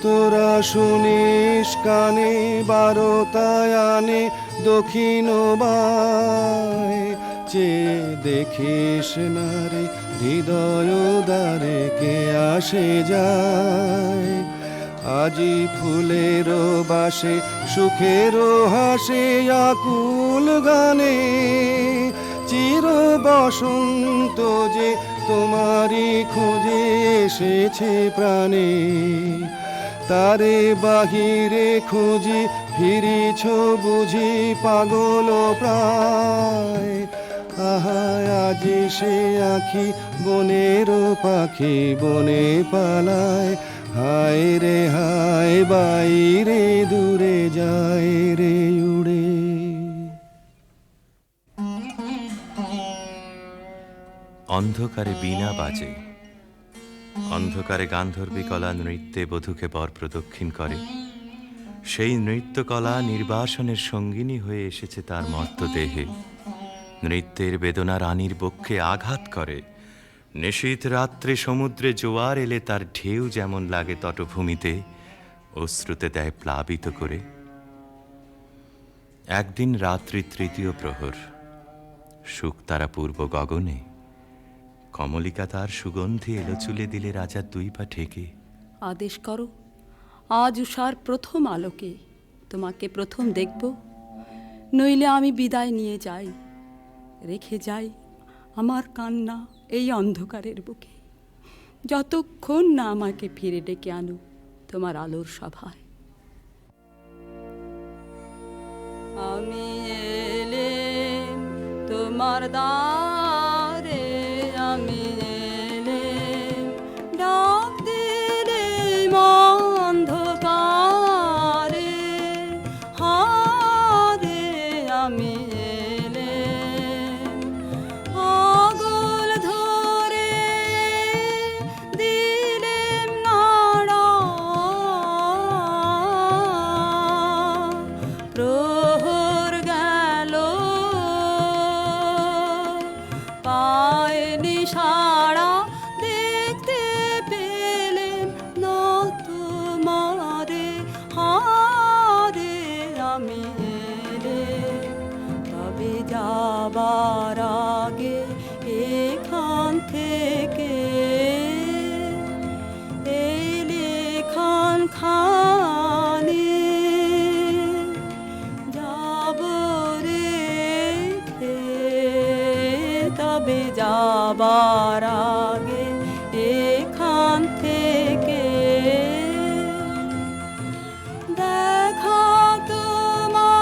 তোরা শুনিস কানে বারোটায় আনে দক্ষিণ বায়, চেয়ে দেখিস না রে হৃদয় দ্বারে কে আসে যায়, আজি ফুলের বাসে সুখের হাসে আকুল গানে, চির বসন্ত যে তোমারই খোঁজে এসেছে প্রাণে, তারে বাহিরে খুঁজি ফিরিছ বুঝি পাগল প্রায়, আহা আজি সে আখি বনের পাখি বনে পালায়, হায় রে হায় বাইরে দূরে যায় রে উড়ে। অন্ধকারে বীণা বাজে, অন্ধকারে গান্ধর্বী কলা নৃত্যে বধূকে বর প্রদক্ষিণ করে। সেই নৃত্যকলা নির্বাসনের সঙ্গিনী হয়ে এসেছে তার মর্ত দেহে। নৃত্যের বেদনা রানীর বক্ষে আঘাত করে। নিশীথ রাত্রে সমুদ্রে জোয়ার এলে তার ঢেউ যেমন লাগে তটভূমিতে, অশ্রুতে দেয় প্লাবিত করে। একদিন রাত্রি তৃতীয় প্রহর, শুকতারা পূর্ব গগনে, কমলিকা তার সুগন্ধি এলো চুলে দিলে রাজার দুই পা ঠেকে। আদেশ করো, আজ উষার প্রথম আলোকে তোমাকে প্রথম দেখব, নইলে আমি বিদায় নিয়ে যাই, রেখে যাই আমার কান্না এই অন্ধকারের বুকে, যতক্ষণ না আমাকে ফিরে ডেকে আনো তোমার আলোর সভায়। আমি এলেম তোমার দ্বারে, আমি এলেম ডাক দিলেম অন্ধকারে, হারে আমি এলেম আগল ধরে দিলেম নাড়া, প্রহর গেল পায়নি সাড়া, দেখতে পেলেন না তোমারে, হারে আমি এলেম তবে যাবার আগে এখান থেকে, এলে খান খানে যাব রেখে, তবে যাবার আগে এখান থেকে দেখা তোমার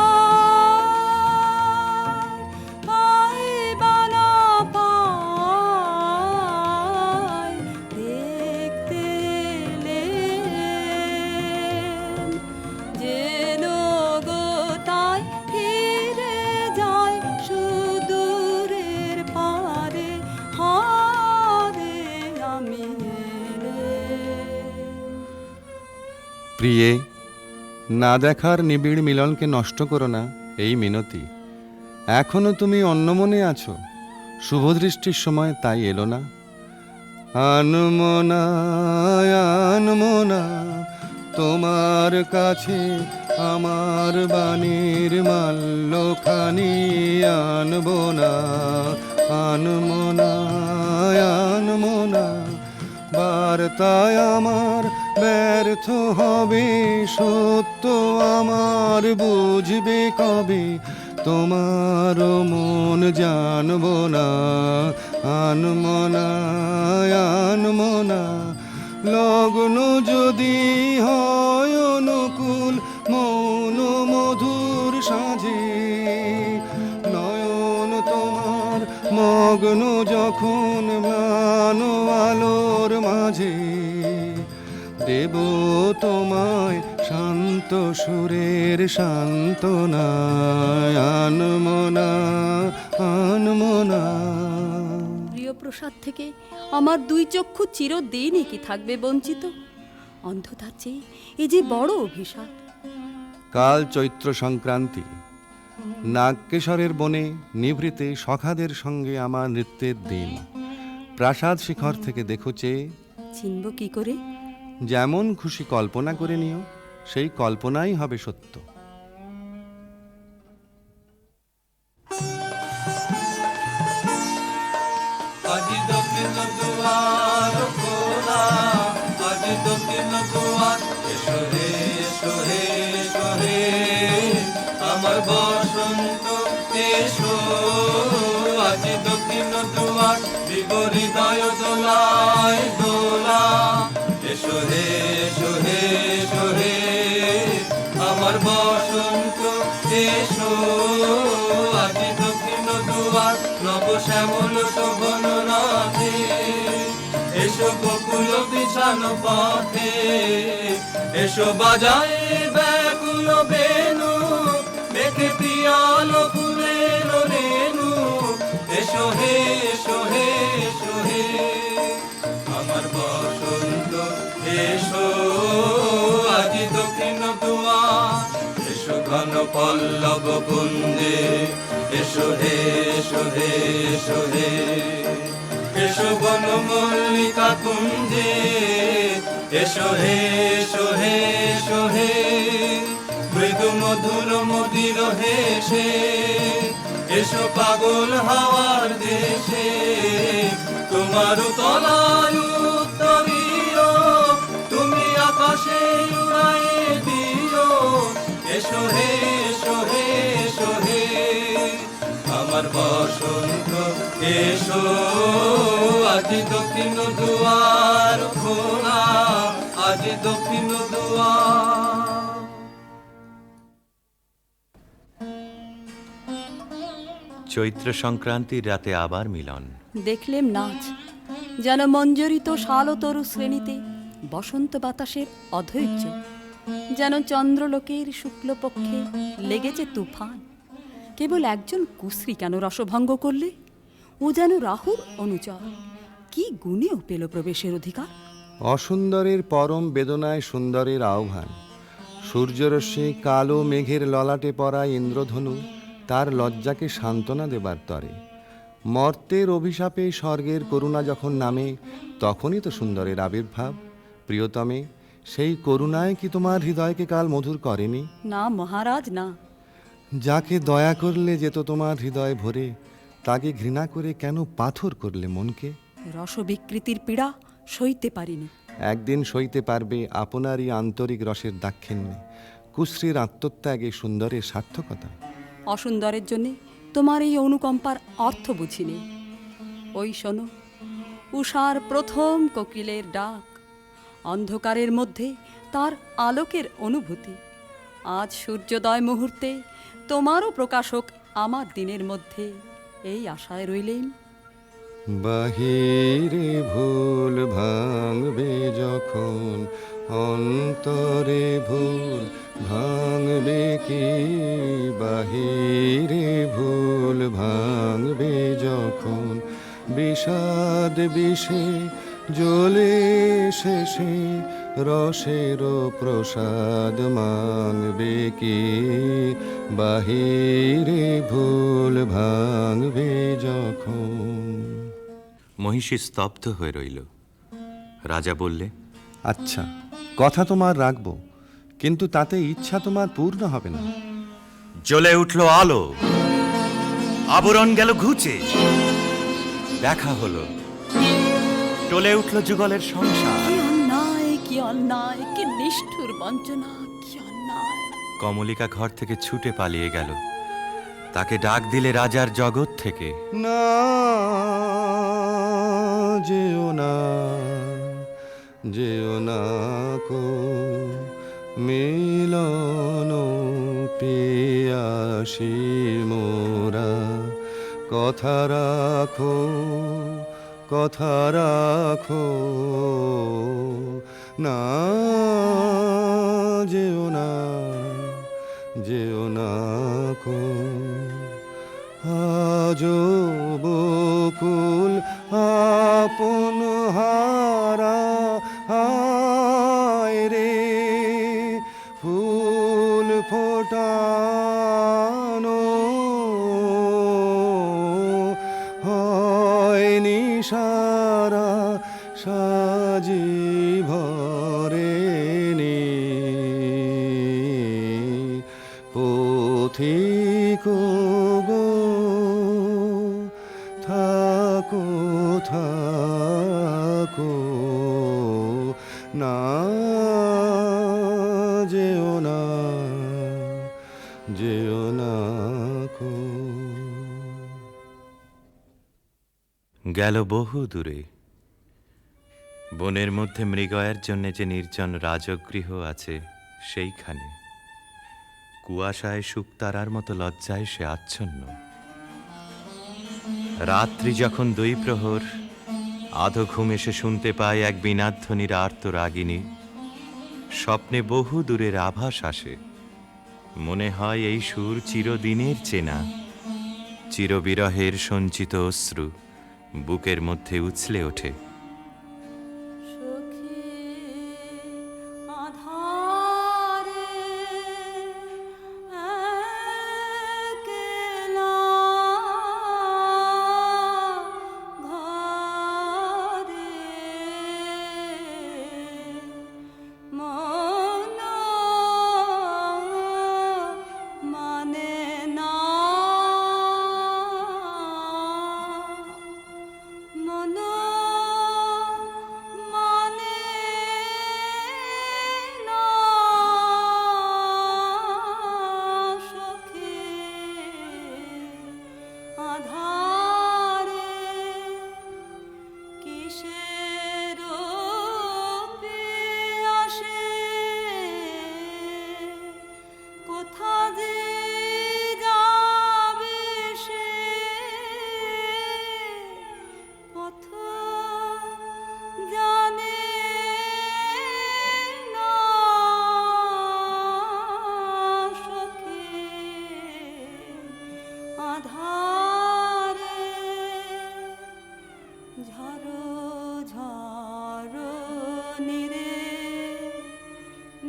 পাইবা না পাই, দেখতে এলেম যেন গো তাই ফিরে যায় সুদূরের পারে, হারে আমি এলেম। প্রিয়ে, না দেখার নিবিড় মিলনকে নষ্ট করো না এই মিনতি। এখনো তুমি অন্যমনে আছো, শুভদৃষ্টির সময় তাই এলো না। আনমনা আনমনা তোমার কাছে আমার বাণীর মাল্যখানি আনবো না, আনমনা আনমনা বার্তায় আমার ব্যর্থ হবে, সত্য আমার বুঝবে কবে, তোমার মন জানবো না, আনমনা আনমনা লগ্ন যদি হয় অনুকূল মৌন মধুর সাঁঝে, নয়ন তোমার মগ্ন যখন ম্লান আলোর মাঝে, দেব তোমায় শান্ত সুরের সান্ত্বনা, আনমনা আনমনা। প্রিয় প্রসাদ থেকে আমার দুই চক্ষু চিরদিনই কি থাকবে বঞ্চিত? অন্ধতার চেয়ে এ যে বড় অভিশাপ। কাল চৈত্র সংক্রান্তি, নাগকেশরের বনে নিভৃতে সখাদের সঙ্গে আমার নৃত্যের দিন। প্রাসাদ শিখর থেকে দেখো চেয়ে, চিনব কি করে? যেমন খুশি কল্পনা করে নিও, সেই কল্পনাই হবে সত্য। আজি দক্ষিণ দুয়ার, এসো হে এসো হে এসো হে আমার বসন্ত এসো। আজ দক্ষিণ দুয়ার দিব হৃদয় দোলায় দোলা, এসো হে এসো হে এসো হে আমার বসন্ত এসো। আজ দক্ষিণ দুয়ার নব শ্যামল শোভন রাধে, এসো বকুল বিছানো পথে, এসো বাজায় ব্যাকুল বেনু, মেঘে পিয়ালো ফুলের রেণু, এসো হে এসো হে এসো হে আমার বসন্ত এসো। আজ দক্ষিণ দুয়ার, এসো ঘন পল্লব কুঞ্জে, এসো হে এসো হে এসো হে এসো বন মল্লিকা কুঞ্জে, এসো হে এসো হে এসো হে মৃদু মধুর মদির হেসে, এসো পাগল হাওয়ার দেশে, তোমার তলায় উত্তরীয় তুমি আকাশে উড়ায়ে দিও, এসো হে এসো হে এসো হে আমার বসন্ত এসো। আজ দক্ষিণ দুয়ার খোলা, আজ দক্ষিণ দুয়ার। চৈত্র সংক্রান্তির রাতে আবার মিলন। দেখলেম নাচ যেন মঞ্জরিত শালতরু শ্রেণীতে বসন্ত বাতাসের অধৈর্য, যেন চন্দ্রলোকের শুক্লপক্ষে লেগেছে তুফান। কেবল একজন কুশ্রী কেন রসভঙ্গ করলে? ও যেন রাহুর অনুচর, কি গুণেও পেল প্রবেশের অধিকার। অসুন্দরের পরম বেদনায় সুন্দরের আহ্বান। সূর্যরশ্মি কালো মেঘের ললাটে পড়া ইন্দ্রধনু তার লজ্জাকে সান্ত্বনা দেবার তরে। মর্তের অভিশাপে স্বর্গের করুণা যখন নামে, তখনই তো সুন্দরের আবির্ভাব। প্রিয়তমে, সেই করুণায় কি তোমার হৃদয়কে কাল মধুর করেনি? না মহারাজ না। যাকে দয়া করলে যেত তোমার হৃদয় ভরে, তাকে ঘৃণা করে কেন পাথর করলে মনকে? রসবিকৃতির পীড়া সইতে পারিনি। একদিন সইতে পারবে আপনারই আন্তরিক রসের দাক্ষিণ্যে, কুশ্রীর আত্মত্যাগে সুন্দরের সার্থকতা। অসুন্দরের জন্যে তোমার এই অনুকম্পার অর্থ বুঝিনি। ওই শোনো, উষার প্রথম কোকিলের ডাক, অন্ধকারের মধ্যে তার আলোকের অনুভূতি। আজ সূর্যোদয় মুহূর্তে তোমারও প্রকাশক আমার দিনের মধ্যে, এই আশায় রইলেন। বাহিরে ভুল ভাঙবে যখন, অন্তরে ভুল ভাঙবে কি? বাহিরে ভুল ভাঙবে যখন, বিষাদ বিষে জ্বলে শেষে রসের প্রসাদ মাংবে কি? বাহিরে ভুল ভাঙবে যখন। মহিষী স্তব্ধ হয়ে রইল। রাজা বললে, আচ্ছা, কথা তোমার রাখবো, কিন্তু তাতে ইচ্ছা তোমার পূর্ণ হবে না। জ্বলে উঠল আলো, আবরণ গেল ঘুচে, দেখা হলো, টলে উঠল যুগলের সংসার। কি অন্যায়, কি অন্যায়, কি নিষ্ঠুর বঞ্চনা, কি অন্যায়। কমলিকা ঘর থেকে ছুটে পালিয়ে গেল। তাকে ডাক দিলে রাজার জগৎ থেকে, না যেও না, যেও না কো মিলন পিয়াসী মোরা। কথা রাখো, কথা রাখো, না যেও না, যেও না কো। আজো বকুল আপন হারা, হায় রে ফুল ফোটানো হয়নি সারা, সাজি ভরেনি পথিক গো, থাকো থাকো, না যেও না, যেও না কো। গেল বহু দূরে। বনের মধ্যে মৃগয়ার জন্য যে নির্জন রাজগৃহ আছে সেইখানে কুয়াশায় শুকতারার মতো লজ্জায় সে আচ্ছন্ন। রাত্রি যখন 2 প্রহর, আধো ঘুমে সে শুনতে পায় এক বীণাধ্বনির আর্তরাগিনী। স্বপ্নে বহু দূরের আভাস আসে, মনে হয় এই সুর চিরদিনের চেনা। চিরবিরহের সঞ্চিত অশ্রু বুকের মধ্যে উছলে ওঠে। সখী আধারে একলা ঘরে মন মানে না, মন মানে না সখী আধারে কিসের আসে, কোথা যে যাবে সে পথ জানে না সখী আধারে ঝড়ো ঝড়ো নিরে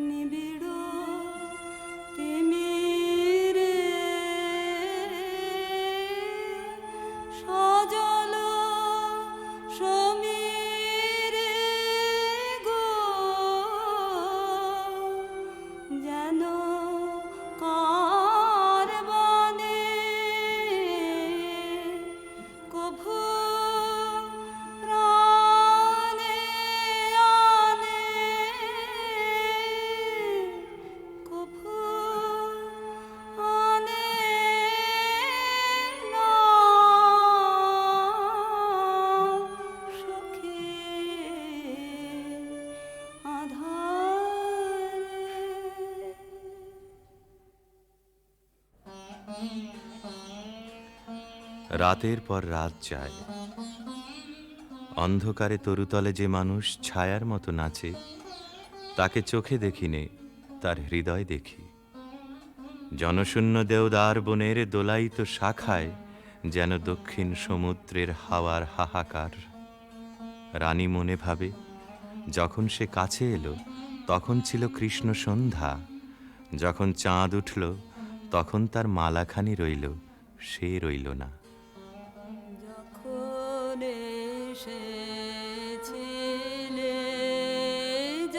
নিবিড় তিমিরে সজল সমীরে গো যেন কার বনে কভু প্রাণে আনে, কভু আনে না সখী আধারে। রাতের পর রাত যায়, অন্ধকারে তরুতলে যে মানুষ ছায়ার মতো নাচে, তাকে চোখে দেখিনে, তার হৃদয় দেখি। জনশূন্য দেওদার বনের দোলায়িত শাখায় যেন দক্ষিণ সমুদ্রের হাওয়ার হাহাকার। রানী মনে ভাবে, যখন সে কাছে এলো তখন ছিল কৃষ্ণ সন্ধ্যা, যখন চাঁদ উঠল তখন তার মালাখানি রইল, সে রইল না। যখন এসেছিলে,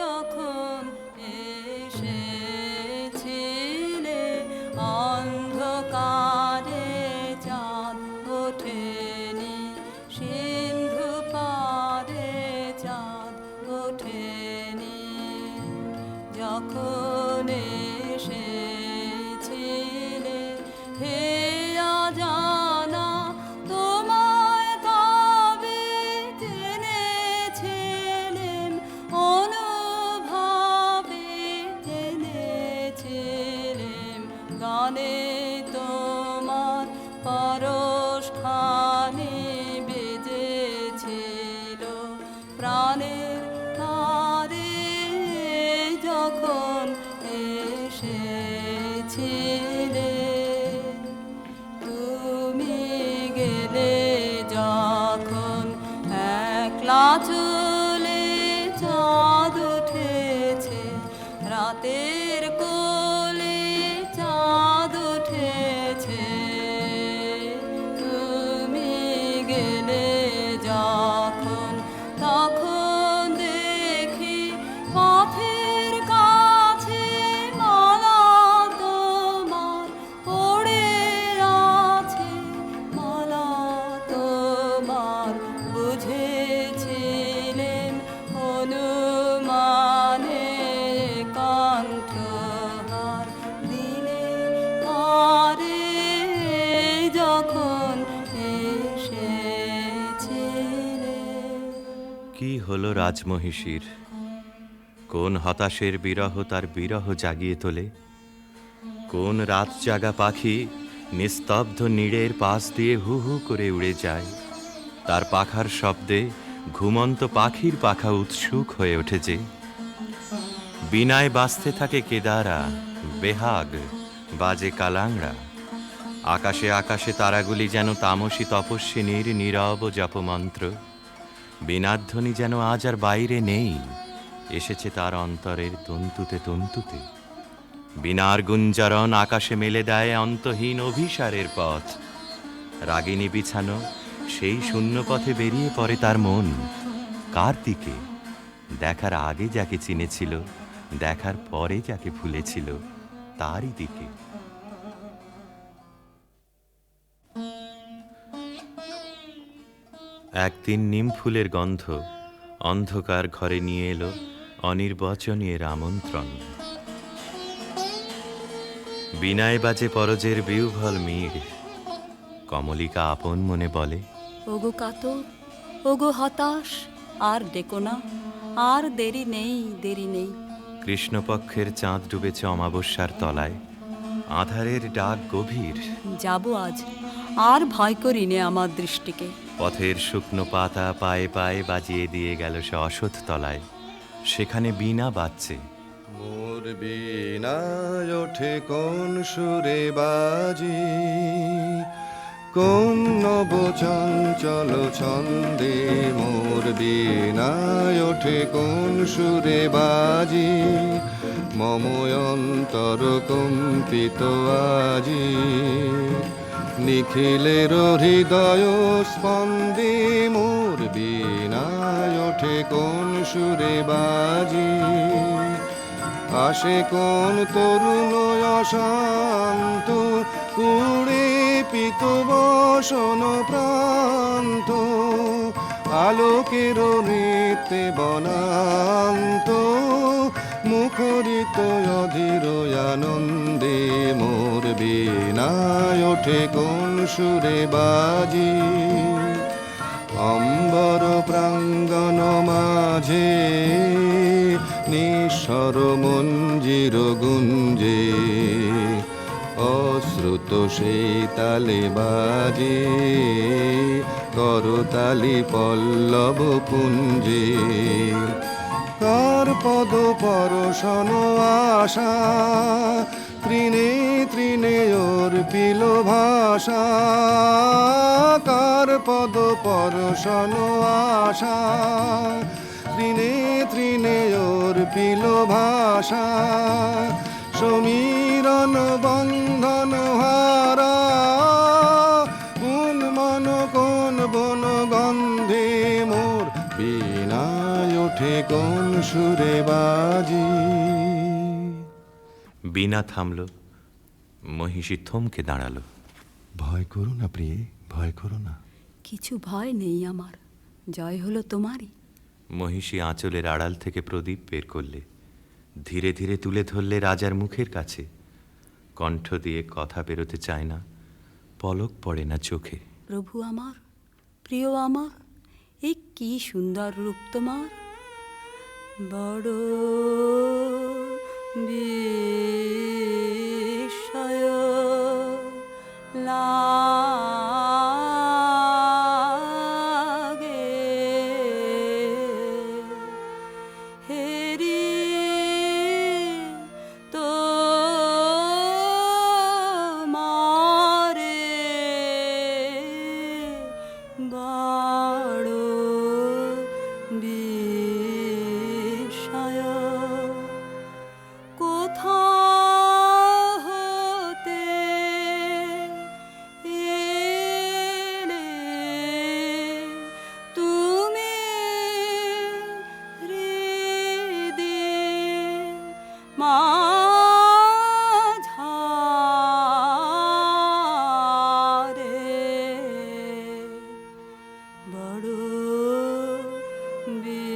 যখন এসেছিলে অন্ধকারে চাঁদ ওঠেনি, সিন্ধু পারে চাঁদ ওঠেনি। যখন এসেছিলে হে অজানা, তোমায় তবে জেনেছিলেম, অনুভবে জেনেছিলেম। গানে তোমার পরশখানি বেজেছিল, প্রাণের তারে যখন এসেছিলে। তুমি গেলে যখন একলা চলে, চাঁদ উঠেছে রাতের কোলে, চাঁদ উঠেছে। তুমি গেলে যখন তখন দেখি পথের কাছে মালা তোমার পড়ে আছে, মালা তোমার বুঝেছিলেন অনুমানে কণ্ঠ হলো রাজমহিষীর। কোন হতাশের বিরহ তার বিরহ জাগিয়ে তোলে, কোন রাত জাগা পাখি নিস্তব্ধ নীড়ের পাশ দিয়ে হু হু করে উড়ে যায়। তার পাখার শব্দে ঘুমন্ত পাখির পাখা উৎসুক হয়ে ওঠেছে। বিনায় বাজতে থাকে কেদারা, বেহাগ বাজে কালাংড়া। আকাশে আকাশে তারাগুলি যেন তামসী তপস্বিনীর নীরব জপমন্ত্র। বীণাধ্বনি যেন আজ আর বাইরে নেই, এসেছে তার অন্তরের তন্তুতে তন্তুতে। বীণার গুঞ্জরণ আকাশে মেলে দেয় অন্তহীন অভিসারের পথ। রাগিনী বিছানো সেই শূন্য পথে বেরিয়ে পড়ে তার মন। কার দিকে? দেখার আগে যাকে চিনেছিল, দেখার পরে যাকে ভুলেছিল, তারই দিকে। একদিন নিম ফুলের গন্ধ অন্ধকার ঘরে নিয়ে এলো অনির্বচনীয় আমন্ত্রণ। বিনায় বাজে পরজের বিউভল মিড়। কমলিকা আপন মনে বলে, ওগো কাতর, ওগো হতাশ, আর ডেকো না, আর দেরি নেই, দেরি নেই। কৃষ্ণপক্ষের চাঁদ ডুবেছে অমাবস্যার তলায়, আধারের ডাক গভীর। যাব আজ, আর ভয় করি নে আমার দৃষ্টিকে। পথের শুকনো পাতা পায়ে পায়ে বাজিয়ে দিয়ে গেল সে অসৎ তলায়। সেখানে বীণা বাজছে। মোর বীণায় ওঠে কোন সুরে বাজি, কোন নব চঞ্চল ছন্দে। মোর বীণায় ওঠে কোন সুরে বাজি, মম অন্তর কম্পিত আজি। নিখিলের হৃদয় স্পন্দে মোর বীণায় ওঠে কোন সুরে বাজি। আসে কোন তরুণ অশান্ত, কুড়ে পিত বসন প্রান্ত। আলোকের নৃত্যে বনান্ত, মুখরিত অধীর আনন্দে। মোর বীণায় ওঠে কোন সুরে বাজি, অম্বর প্রাঙ্গণ মাঝে নিঃস্বর মঞ্জির গুঞ্জে। অশ্রুত সেই তালে বাজে করতালি পল্লব পুঞ্জে। কার পদ পরশন আশা, তৃণে তৃণে অর্পিল ভাষা। কার পদ পরশন আশা, তৃণে তৃণে অর্পিল ভাষা। সমীরণ বন্ধন হারা, কোন মন কোন বন গন্ধে। মোর বীণায় ওঠে কোন সুরে বাজি। বীণা থামল, মহিষী থমকে দাঁড়ালো। ভয় করো না প্রিয়ে, ভয় করো না। কিছু ভয় নেই আমার, জয় হলো তোমারই। মহিষী আঁচলের আড়াল থেকে প্রদীপ বের করলে, ধীরে ধীরে তুলে ধরলে রাজার মুখের কাছে। কণ্ঠ দিয়ে কথা বেরোতে চায় না, পলক পড়ে না চোখে। প্রভু আমার, প্রিয় আমার, এই কি সুন্দর রূপ তোমার। বড় বিস্ময় লাগে, হেরি তো মারে বড় বিস্ময়। কোথা হতে এলে তুমি হৃদি মাঝারে। বড় বিস্ময়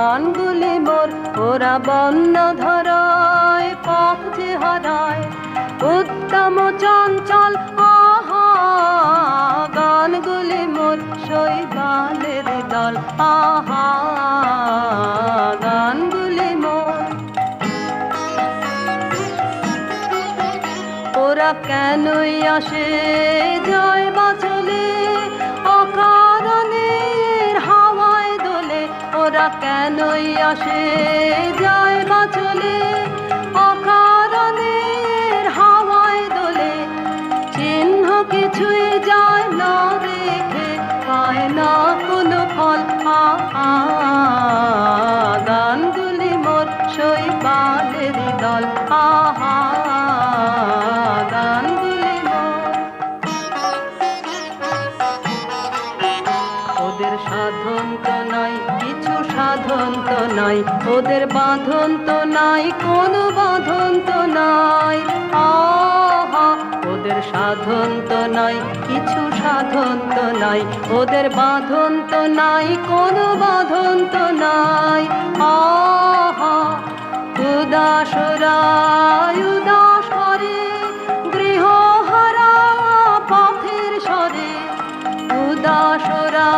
গানগুলি মোর ওরা বন্য ধরায় পথ যে হারায় উত্তম চঞ্চল আহা গানগুলি মোর শৈবালের দল আহা গানগুলি মোর ওরা কেনই আসে যায় বা চলে অকারণে হাওয়ায় দোলে ওরা কেনই আসে যায় বা চলে অকারণে হাওয়ায় দোলে চিহ্ন কিছুই যায় না রেখে পায় না কোনো ফল গানগুলি মোর শৈবালের দল আহা গানগুলি মোর ওদের সাধন তো নাই কিছু সাধন তো নাই ওদের বাঁধন তো নাই কোনো বাঁধন তো নাই আহা ওদের সাধন তো নাই কিছু সাধন তো নাই ওদের বাঁধন তো নাই কোনো বাঁধন তো নাই আহা উদাসরা উদাস করে গৃহহারা পথের স্বরে উদাসরা